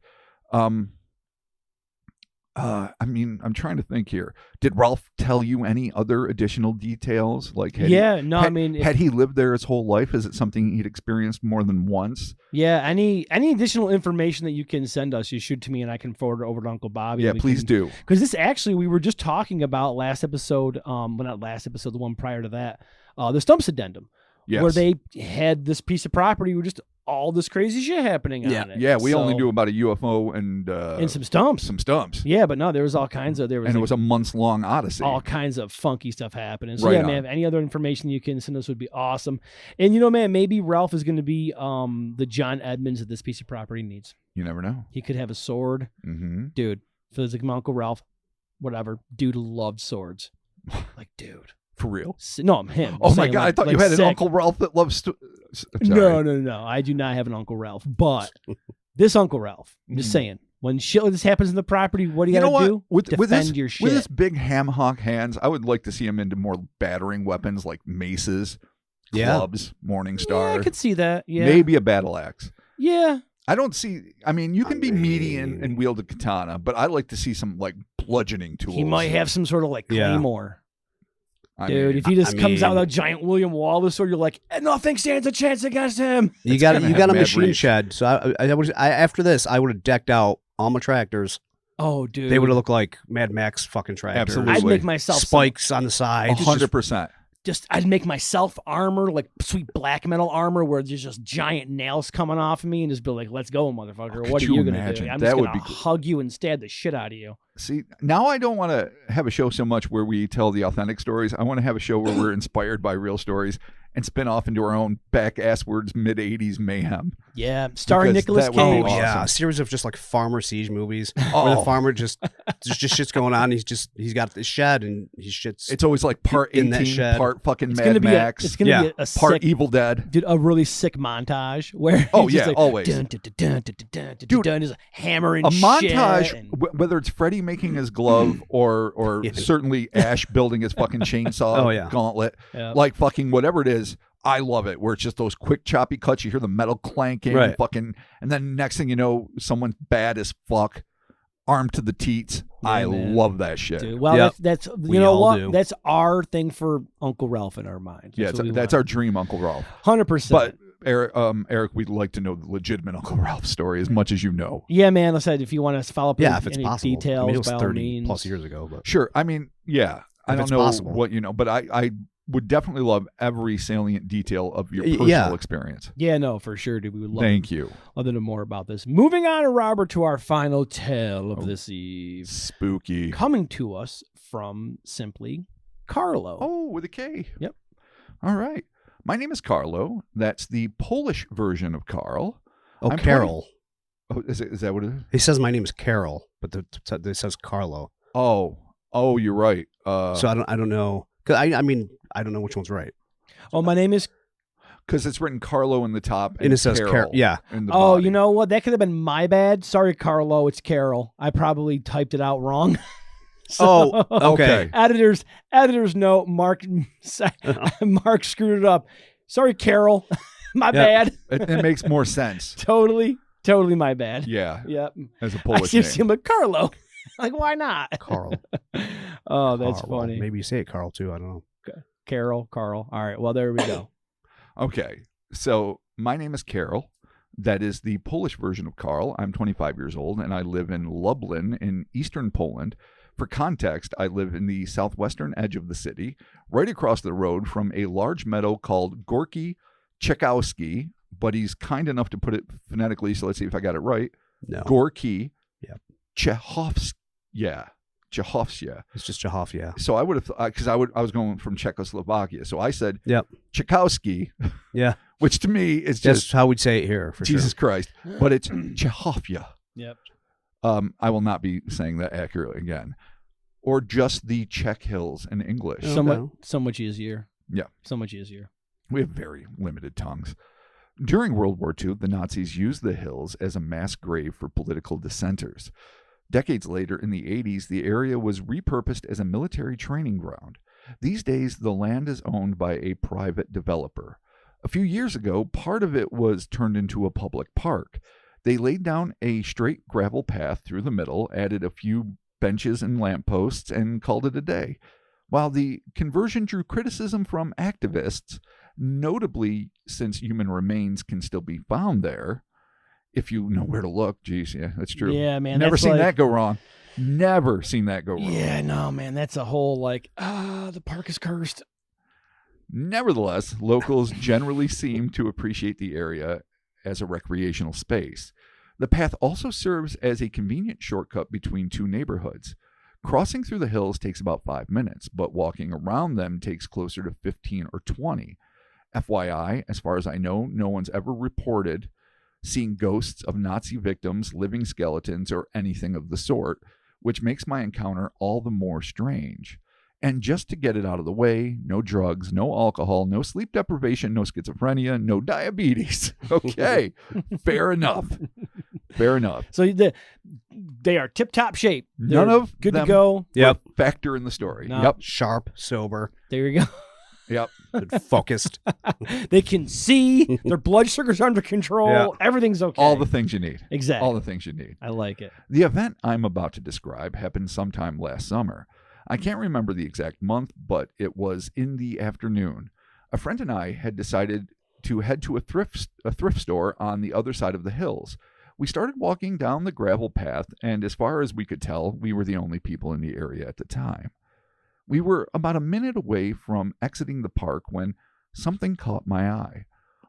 I mean, I'm trying to think here. Did Ralph tell you any other additional details? Like, had had he lived there his whole life? Is it something he'd experienced more than once? Yeah, any additional information that you can send us, you shoot to me and I can forward it over to Uncle Bobby. Yeah, please do. Because this actually, we were just talking about last episode, well, not last episode, the one prior to that, the Stumps Addendum, where they had this piece of property with just all this crazy shit happening on it. Yeah, we only knew about a UFO and some stumps. Some stumps. Yeah, but no, there was all kinds of it was a months-long odyssey. All kinds of funky stuff happening. So right yeah, man, any other information you can send us would be awesome. And you know, man, maybe Ralph is going to be the John Edmonds that this piece of property needs. You never know. He could have a sword. Mm-hmm. Dude, feels like my Uncle Ralph, whatever. Dude loved swords. Like, dude. For real? No, I'm him. Oh my God, I thought you had an Uncle Ralph that loves... No. I do not have an Uncle Ralph. But this Uncle Ralph, I'm just saying, when shit like this happens in the property, what do you got to do? Defend your shit. With his big ham hock hands, I would like to see him into more battering weapons like maces, clubs, morning stars. Yeah, I could see that. Yeah. Maybe a battle axe. Yeah. I don't see... I mean, you can be meaty and wield a katana, but I like to see some like bludgeoning tools. He might have some sort of like claymore. Dude, if he just comes out with a giant William Wallace sword, you're like, nothing stands a chance against him. You got a machine shed. So I after this, I would have decked out all my tractors. Oh, dude, they would have looked like Mad Max fucking tractors. Absolutely, I'd make myself spikes on the side. 100%. I'd make myself armor, like sweet black metal armor, where there's just giant nails coming off of me, and just be like, "Let's go, motherfucker! What are you gonna do? I'm just gonna hug you and stab the shit out of you." See, now I don't want to have a show so much where we tell the authentic stories. I want to have a show where we're inspired by real stories and spin off into our own back-asswards mid-'80s mayhem. Yeah, starring Nicolas Cage. Awesome. Yeah, a series of just like farmer siege movies where the farmer just shit's going on. He's got this shed and he shits. It's always like part 18, that shed. part fucking Mad Max. It's gonna be a part sick, Evil Dead. Dude, a really sick montage where always. Dude, just hammering a montage, shit whether it's Freddy making his glove or certainly Ash building his fucking chainsaw gauntlet, like fucking whatever it is. I love it where it's just those quick choppy cuts. You hear the metal clanking, and then next thing you know, someone's bad as fuck, armed to the teats. Yeah, I love that shit. Dude, well, that's you know what? Do. That's our thing for Uncle Ralph in our mind. That's our dream, Uncle Ralph. 100%. But Eric, we'd like to know the legitimate Uncle Ralph story as much as you know. Yeah, man. I said if you want to follow up, if it's possible. Details, I mean, it was by 30 all means. plus years ago, but sure. I mean, I don't know possible. what you know, but I would definitely love every salient detail of your personal experience. Yeah, no, for sure, dude. We would love. Thank you. Love to know more about this. Moving on, Robert, to our final tale of this eve. Spooky. Coming to us from simply Carlo. Oh, with a K. Yep. All right. My name is Carlo. That's the Polish version of Carl. Oh, I'm Carol. Is that what it is? He says my name is Carol, but it says Carlo. Oh, you're right. So I don't know. I mean, I don't know which one's right. Oh, my name is... Because it's written Carlo in the top and it says Carol. Yeah. In the body. You know what? That could have been my bad. Sorry, Carlo. It's Carol. I probably typed it out wrong. Okay. Editor's note. Mark screwed it up. Sorry, Carol. My bad. It makes more sense. Totally my bad. Yeah. Yep. As a Polish name. I see him like Carlo. Like, why not? Carl. Oh, that's funny. Maybe you say it Carl too. I don't know. Carol. All right. Well, there we go. Okay. So my name is Carol. That is the Polish version of Carl. I'm 25 years old, and I live in Lublin in eastern Poland. For context, I live in the southwestern edge of the city, right across the road from a large meadow called Gorki Czechowski, but he's kind enough to put it phonetically, so let's see if I got it right. No. Gorki Czechowski. Czechowska. It's just Czechowska. So I would have, because I was going from Czechoslovakia, so I said Czechowski. Yeah. Which to me is that's just how we'd say it here. For Jesus sure. Christ, but it's Czechowska. Yep. I will not be saying that accurately again, or just the Czech Hills in English. So much easier. Yeah. So much easier. We have very limited tongues. During World War II, the Nazis used the hills as a mass grave for political dissenters. Decades later, in the 80s, the area was repurposed as a military training ground. These days, the land is owned by a private developer. A few years ago, part of it was turned into a public park. They laid down a straight gravel path through the middle, added a few benches and lampposts and called it a day. While the conversion drew criticism from activists, notably since human remains can still be found there, if you know where to look. Geez, yeah, that's true. Yeah, man. Never that's seen like, that go wrong. Never seen that go wrong. Yeah, no, man. That's a whole like, the park is cursed. Nevertheless, locals generally seem to appreciate the area as a recreational space. The path also serves as a convenient shortcut between two neighborhoods. Crossing through the hills takes about 5 minutes, but walking around them takes closer to 15 or 20. FYI, as far as I know, no one's ever reported seeing ghosts of Nazi victims, living skeletons, or anything of the sort, which makes my encounter all the more strange. And just to get it out of the way, no drugs, no alcohol, no sleep deprivation, no schizophrenia, no diabetes. Okay, fair enough. Fair enough. So they are tip-top shape. None They're of good them to go. Yep. factor in the story. No. Yep. Sharp, sober, There you go. Yep. good, focused. They can see. Their blood sugar's under control. Yeah. Everything's okay. All the things you need. exactly. All the things you need. I like it. The event I'm about to describe happened sometime last summer. I can't remember the exact month, but it was in the afternoon. A friend and I had decided to head to a thrift store on the other side of the hills. We started walking down the gravel path, and as far as we could tell, we were the only people in the area at the time. We were about a minute away from exiting the park when something caught my eye.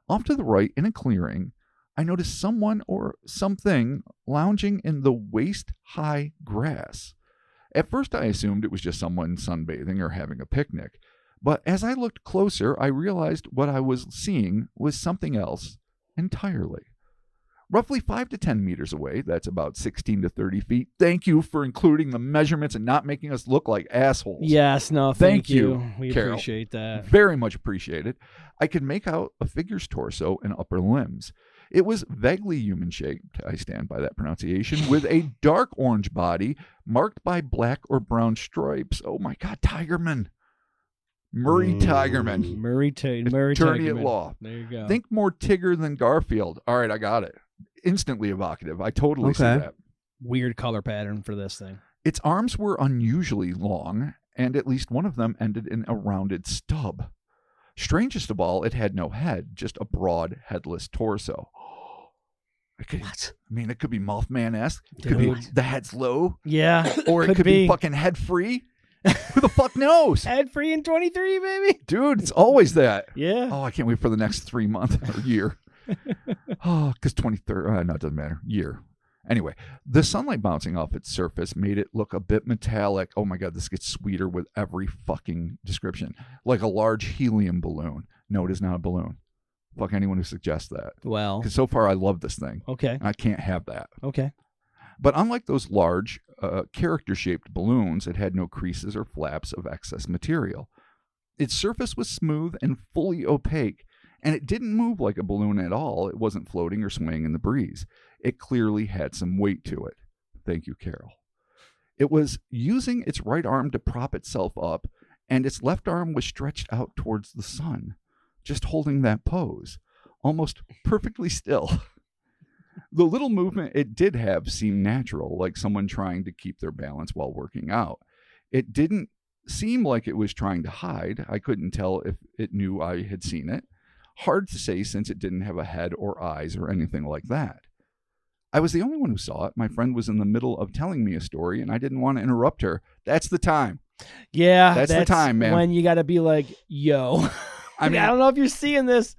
Off to the right, in a clearing, I noticed someone or something lounging in the waist-high grass. At first, I assumed it was just someone sunbathing or having a picnic. But as I looked closer, I realized what I was seeing was something else entirely. Roughly 5 to 10 meters away, that's about 16 to 30 feet. Thank you for including the measurements and not making us look like assholes. Yes, no, thank you. We Carol. appreciate that. Very much appreciated. I could make out a figure's torso and upper limbs. It was vaguely human-shaped, I stand by that pronunciation, with a dark orange body marked by black or brown stripes. Oh my God, Tigerman. Murray Tigerman. Murray Attorney at Tigerman. law. There you go. Think more Tigger than Garfield. All right, I got it. Instantly evocative. I totally see Okay. that. Weird color pattern for this thing. Its arms were unusually long, and at least one of them ended in a rounded stub. Strangest of all, it had no head, just a broad, headless torso. What? I mean, it could be Mothman-esque. It could be Dude. the head's low, Yeah. or it could be fucking head-free. Who the fuck knows? Head free in 23, baby. Dude, it's always that. Yeah. Oh, I can't wait for the next 3 months or year. Oh, because 23rd, no, it doesn't matter. Year. Anyway, the sunlight bouncing off its surface made it look a bit metallic. Oh my God, this gets sweeter with every fucking description. Like a large helium balloon. No, it is not a balloon. Fuck anyone who suggests that. Well, Because so far I love this thing. okay. And I can't have that. Okay. But unlike those large, character-shaped balloons, it had no creases or flaps of excess material. Its surface was smooth and fully opaque, and it didn't move like a balloon at all. It wasn't floating or swaying in the breeze. It clearly had some weight to it. Thank you, Carol. It was using its right arm to prop itself up, and its left arm was stretched out towards the sun, just holding that pose, almost perfectly still. The little movement it did have seemed natural, like someone trying to keep their balance while working out. It didn't seem like it was trying to hide. I couldn't tell if it knew I had seen it. Hard to say since it didn't have a head or eyes or anything like that. I was the only one who saw it. My friend was in the middle of telling me a story, and I didn't want to interrupt her. That's the time. Yeah. That's the time, man. When you got to be like, yo. I mean, I don't know if you're seeing this,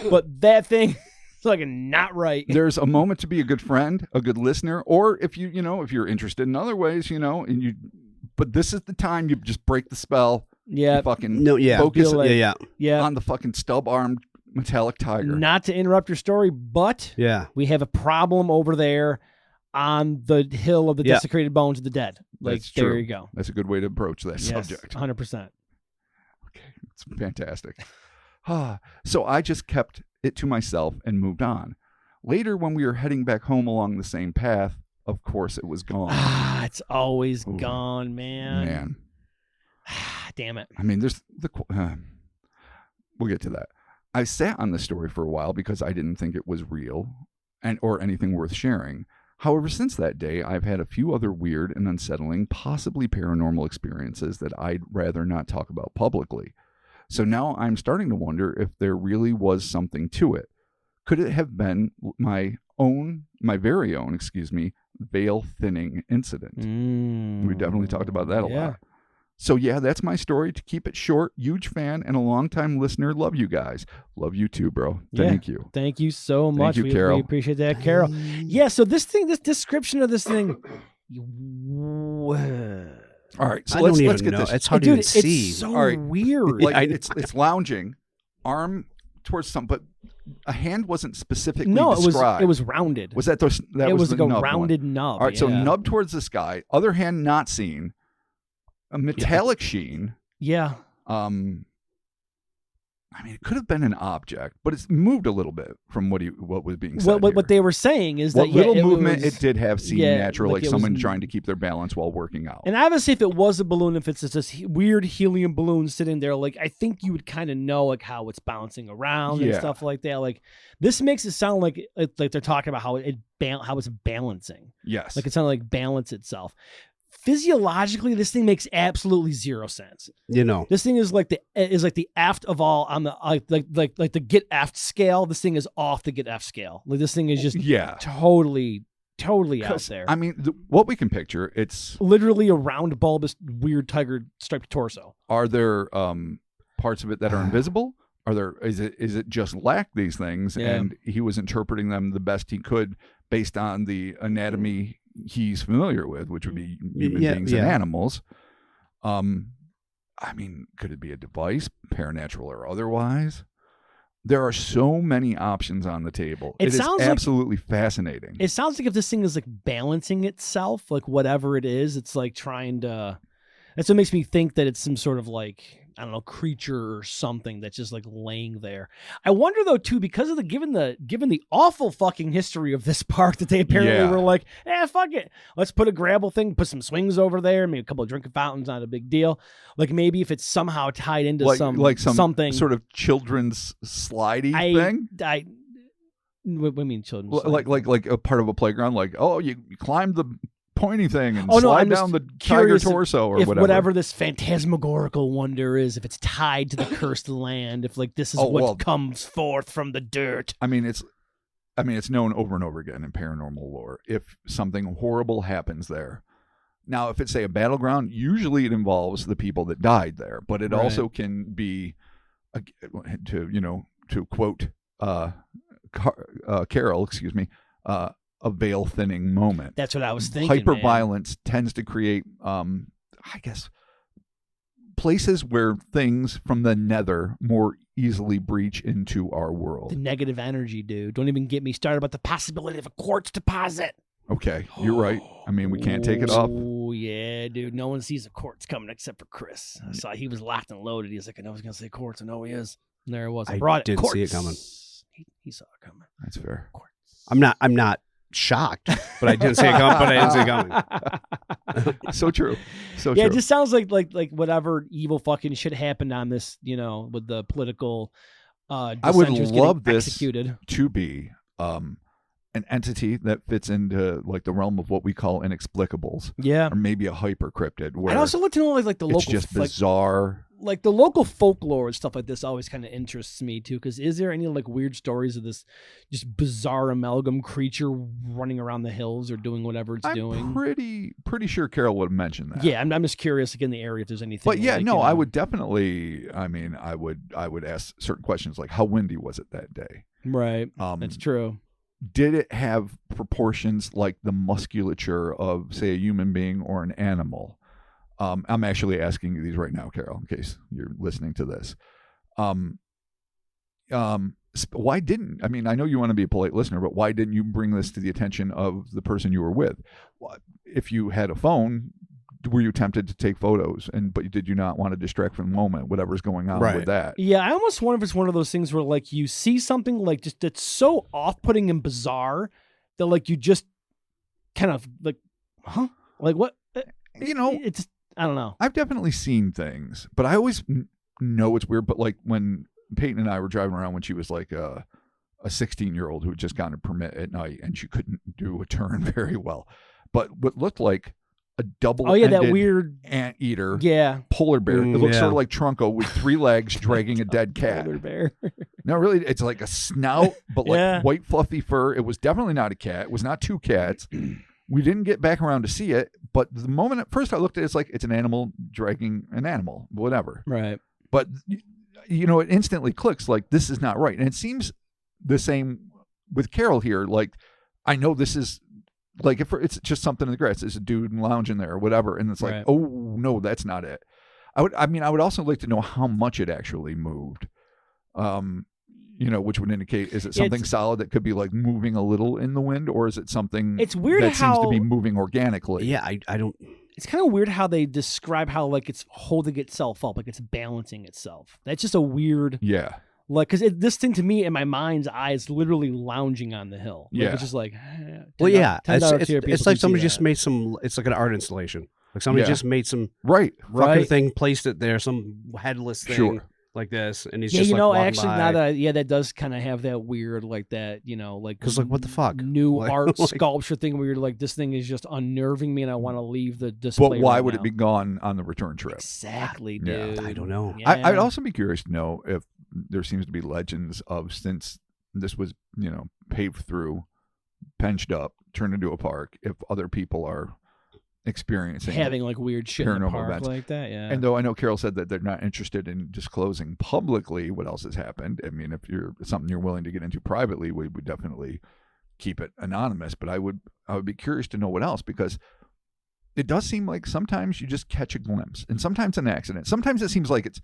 but that thing is like not right. there's a moment to be a good friend, a good listener, or if if you're interested in other ways, and you. But this is the time you just break the spell. Yeah. Fucking No, yeah. focus Feel like- Yeah. on the fucking stub-armed metallic tiger. Not to interrupt your story, but Yeah. we have a problem over there on the hill of the Yeah. desecrated bones of the dead. Like, That's there true. you go. That's a good way to approach that Yes, subject. 100%. Okay, it's fantastic. So I just kept it to myself and moved on. Later, when we were heading back home along the same path, of course it was gone. Ah, it's always Ooh. gone, man. Man, Damn it. I mean, there's we'll get to that. I sat on the story for a while because I didn't think it was real or anything worth sharing. However, since that day, I've had a few other weird and unsettling, possibly paranormal experiences that I'd rather not talk about publicly. So now I'm starting to wonder if there really was something to it. Could it have been my very own, veil thinning incident? We definitely talked about that a lot. So yeah, that's my story. To keep it short, huge fan and a longtime listener. Love you guys. Love you too, bro. Thank you. Thank you so much. Thank you, Carol. We appreciate that, Carol. Yeah, so this description of this thing. All right, so I let's don't even get know. this. It's hard to even see. It's so All right. weird. Like it's lounging, arm towards something, but a hand wasn't specifically described. it was rounded. Was that the, that it was the like a nub rounded one? nub. All right, so yeah. nub towards this guy, other hand not seen, a metallic sheen. Yeah. I mean, it could have been an object, but it's moved a little bit from what was being said. What they were saying is what that little it movement was, it did have seemed natural, like it someone was, trying to keep their balance while working out. And obviously, if it was a balloon, if it's just this weird helium balloon sitting there, like I think you would kind of know like how it's bouncing around and stuff like that. Like this makes it sound like they're talking about how it's balancing. Yes, like it sounded like balance itself. Physiologically, this thing makes absolutely zero sense. You know, this thing is like the aft of all on the like the get aft scale. This thing is off the get aft scale. Like this thing is just totally out there. I mean, what we can picture, it's literally a round, bulbous, weird tiger striped torso. Are there parts of it that are invisible? Is it just lack these things, and he was interpreting them the best he could based on the anatomy he's familiar with, which would be human beings and animals. I mean, could it be a device, paranatural or otherwise? There are so many options on the table. It is absolutely fascinating. It sounds like if this thing is like balancing itself, like whatever it is, it's like trying to. That's what makes me think that it's some sort of like, I don't know, creature or something that's just like laying there. I wonder though too, because of given the awful fucking history of this park, that they apparently were like, fuck it, let's put a grabble thing, put some swings over there, maybe a couple of drinking fountains, not a big deal. Like maybe if it's somehow tied into something sort of children's slidey thing. What do you mean children's? Like a part of a playground, like you climb the pointy thing and slide down the tiger torso or whatever. Whatever this phantasmagorical wonder is, if it's tied to the cursed land, if like this is what comes forth from the dirt. I mean, it's known over and over again in paranormal lore. If something horrible happens there, now if it's say a battleground, usually it involves the people that died there, but it also can be, to quote Carol, a veil thinning moment. That's what I was thinking. Hyperviolence tends to create, I guess, places where things from the nether more easily breach into our world. The negative energy, dude. Don't even get me started about the possibility of a quartz deposit. Okay, you're right. I mean, we can't take it off. Oh, yeah, dude. No one sees a quartz coming except for Chris. I saw he was locked and loaded. He's like, I know he's going to say quartz. I know he is. And there it was. I brought it. Didn't quartz. see it coming. He saw it coming. That's fair. Quartz. I'm not shocked, but I didn't see it coming. So true. So true. It just sounds like whatever evil fucking shit happened on this, with the political I would love this executed. To be an entity that fits into like the realm of what we call inexplicables. Yeah. Or maybe a hypercryptid. Where I'd also like to know like the local, it's just bizarre. Like the local folklore and stuff like this always kind of interests me too. Because is there any like weird stories of this just bizarre amalgam creature running around the hills or doing whatever it's doing? I'm pretty sure Carol would have mentioned that. Yeah, I'm just curious like in the area if there's anything. But yeah, I would definitely. I mean, I would ask certain questions like how windy was it that day? Right. That's true. Did it have proportions like the musculature of, say, a human being or an animal? I'm actually asking you these right now, Carol, in case you're listening to this. Why didn't, I mean, I know you want to be a polite listener, but why didn't you bring this to the attention of the person you were with? If you had a phone, were you tempted to take photos? But did you not want to distract from the moment, whatever's going on with that? Yeah, I almost wonder if it's one of those things where like you see something like just that's so off-putting and bizarre that like you just kind of like, huh? Like what? It's I don't know. I've definitely seen things, but I always know it's weird. But like when Peyton and I were driving around when she was like a a 16-year-old who had just gotten a permit at night, and she couldn't do a turn very well. But what looked like a double-ended that weird anteater polar bear. It looks sort of like Trunko with 3 legs dragging a dead cat. Polar bear. No, really, it's like a snout, but like white fluffy fur. It was definitely not a cat. It was not 2 cats. We didn't get back around to see it, but the moment at first I looked at it, it's like it's an animal dragging an animal, whatever. Right. But you know, it instantly clicks like this is not right. And it seems the same with Carol here. Like, I know this is like, if it's just something in the grass, it's a dude lounging there or whatever, and it's like, oh no, that's not it. I would also like to know how much it actually moved. You know, which would indicate, is it something solid that could be like moving a little in the wind, or is it something it's weird that how, seems to be moving organically? Yeah, I don't. It's kind of weird how they describe how like it's holding itself up, like it's balancing itself. That's just a weird. Yeah. Like, because this thing to me in my mind's eye is literally lounging on the hill. Like, it's just like. It's like somebody just made some. It's like an art installation. Like somebody just made some fucking thing, placed it there, some headless thing like this, and he's just you like know, walking actually, by. now that that does kind of have that weird, like that, you know, like because like what the fuck, new like, art sculpture thing where you're like, this thing is just unnerving me, and I want to leave the display. But why would it be gone on the return trip? Exactly, dude. I don't know. Yeah. I'd also be curious to know if there seems to be legends of, since this was, you know, paved through, penched up, turned into a park, if other people are experiencing having like weird shit in the paranormal park events like that. Yeah. And though I know Carol said that they're not interested in disclosing publicly what else has happened, I mean, if it's something you're willing to get into privately, we would definitely keep it anonymous. But I would be curious to know what else, because it does seem like sometimes you just catch a glimpse, and sometimes an accident. Sometimes it seems like it's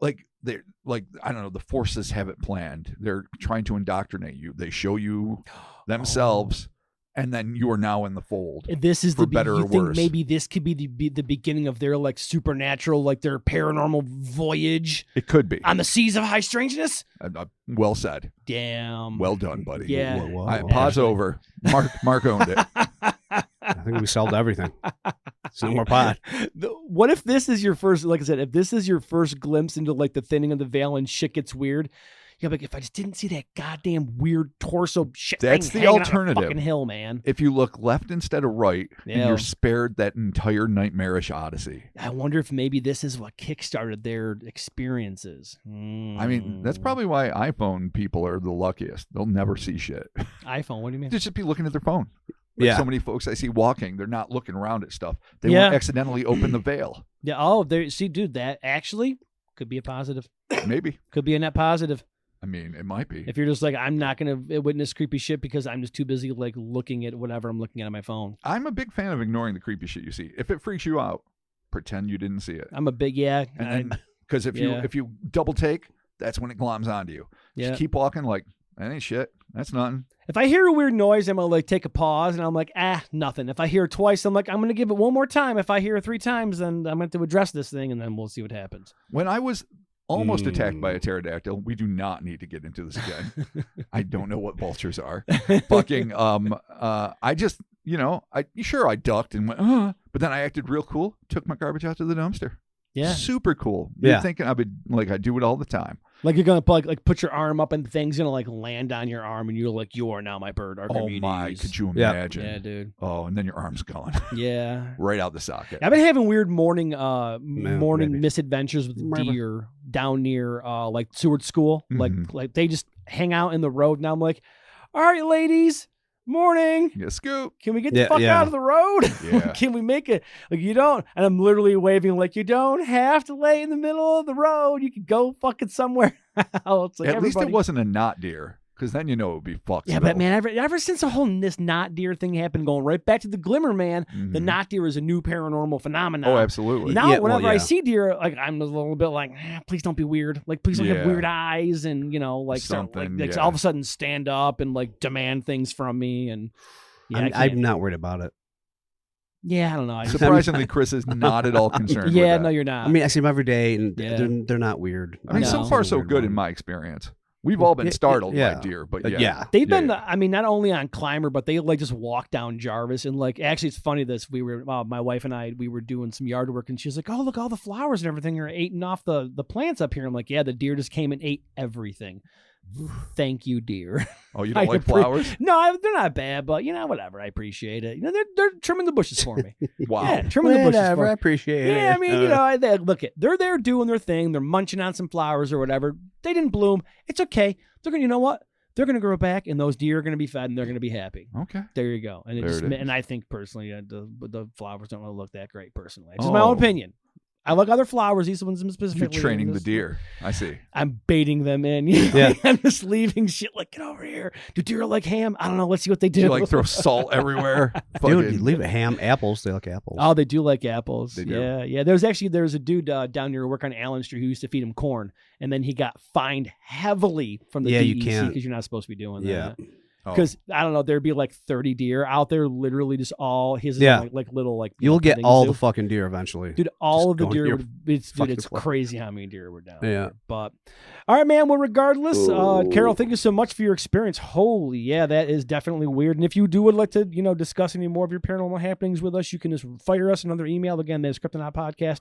like they're like, I don't know, the forces have it planned. They're trying to indoctrinate you. They show you themselves. And then you are now in the fold. This is for the better or worse. Maybe this could be the beginning of their like supernatural, like their paranormal voyage. It could be on the seas of high strangeness. Well said. Damn. Well done, buddy. Yeah. Pause over. Mark owned it. I think we solved everything. It's no more pod. What if this is your first? Like I said, if this is your first glimpse into like the thinning of the veil and shit gets weird. Yeah, like if I just didn't see that goddamn weird torso shit, that's thing the alternative. on a fucking hill, man. If you look left instead of right, and you're spared that entire nightmarish odyssey. I wonder if maybe this is what kickstarted their experiences. I mean, that's probably why iPhone people are the luckiest. They'll never see shit. iPhone? What do you mean? They just be looking at their phone. Like so many folks I see walking, they're not looking around at stuff. They won't accidentally open the veil. Yeah. Oh, there. See, dude, that actually could be a positive. Maybe. Could be a net positive. I mean, it might be. If you're just like, I'm not going to witness creepy shit because I'm just too busy like looking at whatever I'm looking at on my phone. I'm a big fan of ignoring the creepy shit you see. If it freaks you out, pretend you didn't see it. I'm a big because if you double take, that's when it gloms onto you. Just keep walking like, that ain't shit. That's nothing. If I hear a weird noise, I'm going to like take a pause and I'm like, nothing. If I hear it twice, I'm like, I'm going to give it one more time. If I hear it 3 times, then I'm going to address this thing and then we'll see what happens. When I was almost attacked by a pterodactyl, we do not need to get into this again. I don't know what vultures are. Fucking I just, I ducked and went, but then I acted real cool, took my garbage out to the dumpster. Yeah. Super cool. You're thinking I do it all the time. Like you're gonna put your arm up and the thing's gonna like land on your arm and you're like, you are now my bird. Oh my, could you imagine? Yeah, dude. Oh, and then your arm's gone. Yeah. Right out the socket. I've been having weird morning misadventures with deer down near like Seward School. Mm-hmm. Like they just hang out in the road. Now I'm like, all right, ladies. Morning. Yeah, scoop. Can we get the fuck out of the road? Yeah. Can we make it? Like you don't. And I'm literally waving like you don't have to lay in the middle of the road. You can go fucking somewhere else. Like at least it wasn't a not deer, because then it would be fucked. Yeah, but man, ever since the whole this not deer thing happened, going right back to the Glimmer Man, the not deer is a new paranormal phenomenon. Oh, absolutely. Now, whenever I see deer, like I'm a little bit like, please don't be weird. Like, please don't have weird eyes, and like something. Start, like all of a sudden stand up and like demand things from me, and I'm not worried about it. Yeah, I don't know. Surprisingly, Chris is not at all concerned. with that. No, you're not. I mean, I see them every day, and they're not weird. I mean, so far so good in my experience. We've all been startled by deer, but they've been. I mean, not only on Climber, but they like just walk down Jarvis, and like actually, it's funny. We were my wife and I, we were doing some yard work, and she's like, "Oh, look, all the flowers and everything are eating off the plants up here." I'm like, "Yeah, the deer just came and ate everything." Thank you, dear. Oh, you I don't like appre- flowers? No, they're not bad, but whatever. I appreciate it. They're trimming the bushes for me. Wow. Yeah, trimming the bushes for Whatever, I me. appreciate it. Yeah, I mean, look it. They're there doing their thing. They're munching on some flowers or whatever. They didn't bloom. It's okay. They're gonna, you know what? They're gonna grow back, and those deer are gonna be fed, and they're gonna be happy. Okay. There you go. And There it is. and I think personally, the flowers don't really look that great. Personally, it's just my own opinion. I like other flowers. These ones specifically. You're training the deer. I see. I'm baiting them in. Yeah. I'm just leaving shit like, get over here. Do deer like ham? I don't know. Let's see what they do. You like throw salt everywhere. Dude, Fucking- you leave it ham, apples. They like apples. Oh, they do like apples. They do. Yeah. There's a dude down near work on Allen Street who used to feed him corn, and then he got fined heavily from the Yeah, you DEC can't. because you're not supposed to be doing Yeah. that. Oh. Because I don't know, there'd be like 30 deer out there, literally just all his Yeah. like little like. You'll get petting all zoo. the fucking deer eventually. Dude, all Just of the go deer. near It's fucking flock. crazy how many deer were down. Yeah. There. But all right, man. Well, regardless, Carol, thank you so much for your experience. Holy, yeah, that is definitely weird. And if you would like to, discuss any more of your paranormal happenings with us, you can just fire us another email. Again, that's Cryptonaut Podcast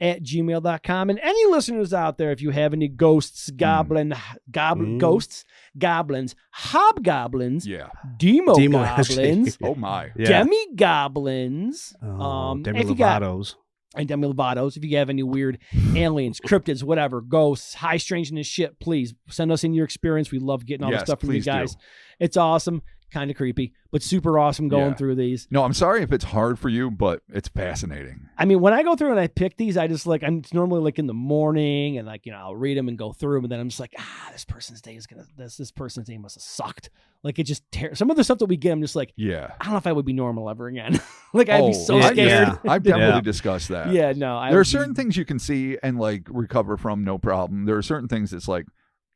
at gmail.com. And any listeners out there, if you have any ghosts, ghosts, goblins, hobgoblins, Yeah. demo Demo- goblins. Oh my. Yeah. Demi-goblins. Demi if you got- Lovato's. and Demi Lovato's. If you have any weird aliens, cryptids, whatever, ghosts, high strangeness shit, please send us in your experience. We love getting all the Yes, stuff from you please do. guys. It's awesome. Kind of creepy, but super awesome going Yeah. through these. No, I'm sorry if it's hard for you, but it's fascinating. I mean, when I go through and I pick these, I just it's normally like in the morning and I'll read them and go through them. And then I'm just like, this person's day is this person's day must have sucked. Like it just some of the stuff that we get, I'm just like, Yeah. I don't know if I would be normal ever again. I'd be so yeah, scared. yeah. I've definitely Yeah. discussed that. Yeah, no. There are certain things you can see and recover from, no problem. There are certain things that's like,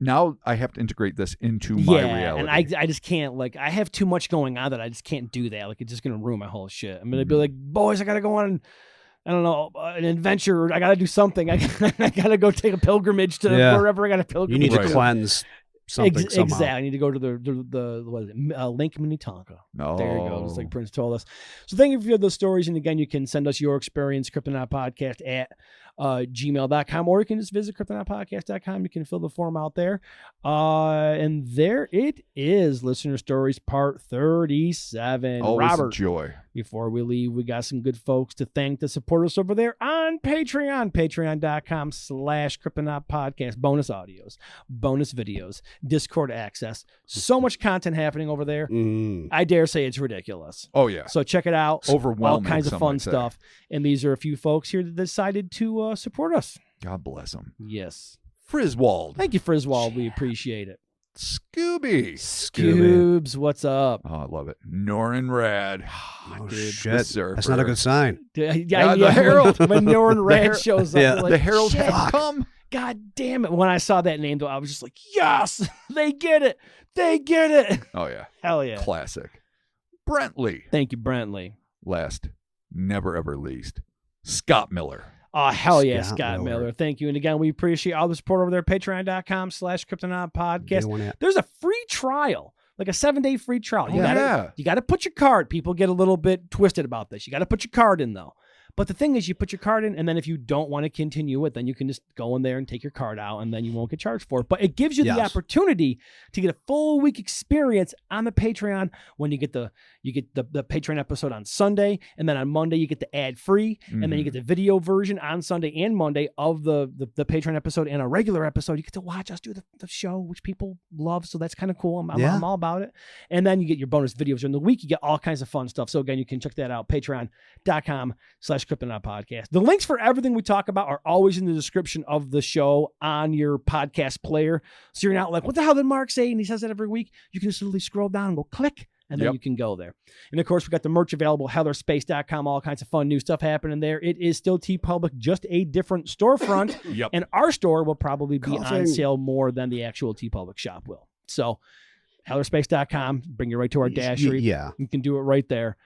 now I have to integrate this into my reality. and I just can't I have too much going on that I just can't do that. Like it's just gonna ruin my whole shit. I'm gonna be like, boys, I gotta go on, I don't know, an adventure. I gotta do something. I gotta go take a pilgrimage to Yeah. wherever I got a You pilgrimage. need Right. to cleanse something somehow. Exactly. I need to go to the what is it? Lake Minnetonka. No. There you go. Just like Prince told us. So thank you for those stories. And again, you can send us your experience, Cryptonaut Podcast at gmail.com, or you can just visit cryptonautpodcast.com. You can fill the form out there. And there it is, Listener Stories Part 37. Always Robert, a joy. before we leave, we got some good folks to thank to support us over there on Patreon, patreon.com/Cryptonaut Podcast. Bonus audios, bonus videos, Discord access. So much content happening over there. I dare say it's ridiculous. Oh, yeah. So check it out. Overwhelming. All kinds of some fun might say. stuff. And these are a few folks here that decided to support us. God bless him. Yes. Friswold. Thank you, Friswold. We appreciate it. Scooby. Scoobs, what's up? Oh, I love it. Norin Rad. Oh, Dude, shit. the surfer. That's not a good sign. Yeah, the Herald. When Norrin Rad shows up, Yeah. you're like, The Herald shit, have come. God damn it. When I saw that name, though, I was just like, yes, they get it. They get it. Oh, yeah. Hell yeah. Classic. Brentley. Thank you, Brentley. Last, never ever least, Scott Miller. Oh, hell yeah, Scott Scott Miller. Miller. Thank you. And again, we appreciate all the support over there. Patreon.com/Cryptonaut Podcast. One app. There's a free trial, like a 7-day free trial. Oh, yeah. You got to put your card. People get a little bit twisted about this. You got to put your card in, though. But the thing is, you put your card in, and then if you don't want to continue it, then you can just go in there and take your card out, and then you won't get charged for it. But it gives you the Yes. opportunity to get a full week experience on the Patreon when you get the Patreon episode on Sunday, and then on Monday you get the ad-free, and then you get the video version on Sunday and Monday of the Patreon episode and a regular episode. You get to watch us do the show, which people love, so that's kind of cool. I'm all about it. And then you get your bonus videos during the week. You get all kinds of fun stuff. So again, you can check that out, patreon.com/Cryptonaut Podcast. The links for everything we talk about are always in the description of the show on your podcast player. So you're not like, what the hell did Mark say? And he says that every week. You can just literally scroll down and go click, and then Yep. you can go there. And of course, we got the merch available, heatherspace.com, all kinds of fun new stuff happening there. It is still TeePublic, just a different storefront. Yep. And our store will probably be on Coughing. sale more than the actual TeePublic shop will. So heatherspace.com, bring you right to our dash sheet. Yeah. You can do it right there.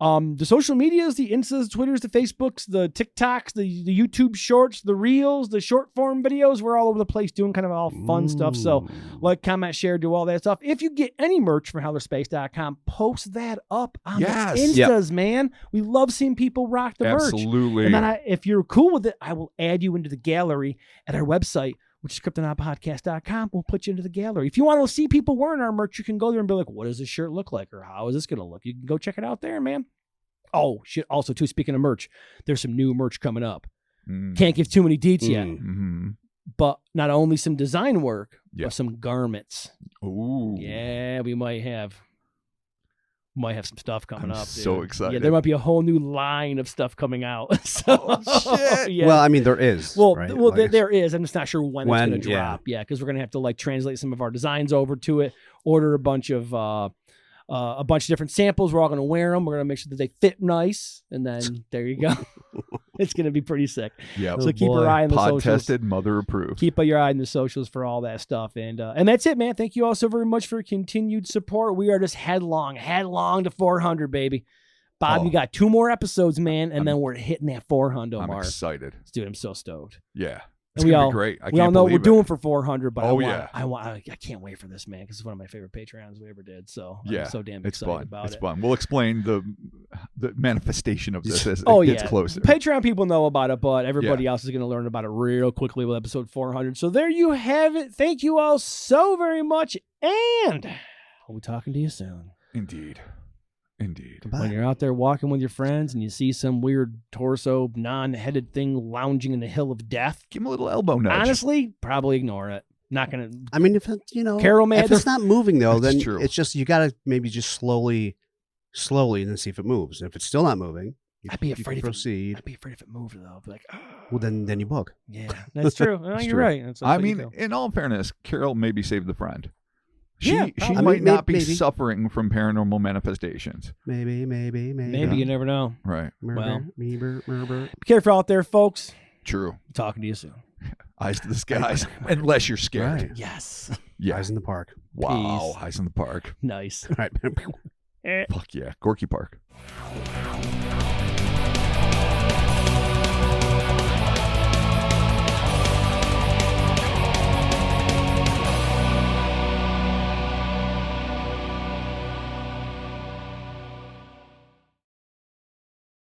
The social medias, the Instas, Twitters, the Facebooks, the TikToks, the YouTube shorts, the Reels, the short form videos. We're all over the place doing kind of all fun stuff. So like, comment, share, do all that stuff. If you get any merch from heatherspace.com, post that up on Yes. the Instas, man. We love seeing people rock the merch. Absolutely. And then if you're cool with it, I will add you into the gallery at our website, which is cryptonautpodcast.com. We'll put you into the gallery. If you want to see people wearing our merch, you can go there and be like, what does this shirt look like? Or how is this going to look? You can go check it out there, man. Oh, shit. Also, too, speaking of merch, there's some new merch coming up. Can't give too many deets yet. Mm-hmm. But not only some design work, Yeah. but some garments. Ooh. Yeah, we might have some stuff coming I'm up. so dude. excited. Yeah, there might be a whole new line of stuff coming out. So, shit. yeah. Well, I mean, there is. Well, right? well, Like, there is. I'm just not sure when it's going to yeah. drop. Yeah, because we're going to have to like translate some of our designs over to it. Order a bunch of different samples. We're all going to wear them. We're going to make sure that they fit nice, and then there you go. It's going to be pretty sick. Yeah. So keep your eye on the Pod socials. tested, mother approved. Keep your eye on the socials for all that stuff, and that's it, man. Thank you all so very much for your continued support. We are just headlong to 400, baby. Bob, you got 2 more episodes, man, and then we're hitting that 400 I'm mark. excited. Dude, I'm so stoked. Yeah. It's And we gonna all- be great. I We all can't know what we're believe it. doing for 400, but Oh, I can't wait for this, man, because it's one of my favorite Patreons we ever did. So Yeah, I'm so damn It's excited fun. about It's it. fun. We'll explain the manifestation of this as Oh it gets yeah, closer. Patreon people know about it, but everybody else is going to learn about it real quickly with episode 400. So there you have it. Thank you all so very much, and we'll be talking to you soon. Indeed. When you're out there walking with your friends and you see some weird torso, non-headed thing lounging in the hill of death, Give him a little elbow nudge. honestly, probably ignore it. Not gonna. I mean, if it, Carol May, if it's not moving though, That's then true. it's just you gotta maybe just slowly, and then see if it moves. If it's still not moving, I'd be you afraid can if proceed. I'd be afraid if it moved though. I'd be like, Well, then you book. yeah, that's true. No, It's you're true. right. That's I what you mean, do. in all fairness, Carol maybe saved the friend. She Yeah, she probably. I might mean, not be maybe. suffering from paranormal manifestations. Maybe. Maybe you never know. Right. Well. Murder. Be careful out there, folks. True. Talking to you soon. Eyes to the skies. Unless you're scared. Right. Yes. Yeah. Eyes in the park. Wow. Peace. Eyes in the park. Nice. All right. Fuck yeah. Gorky Park.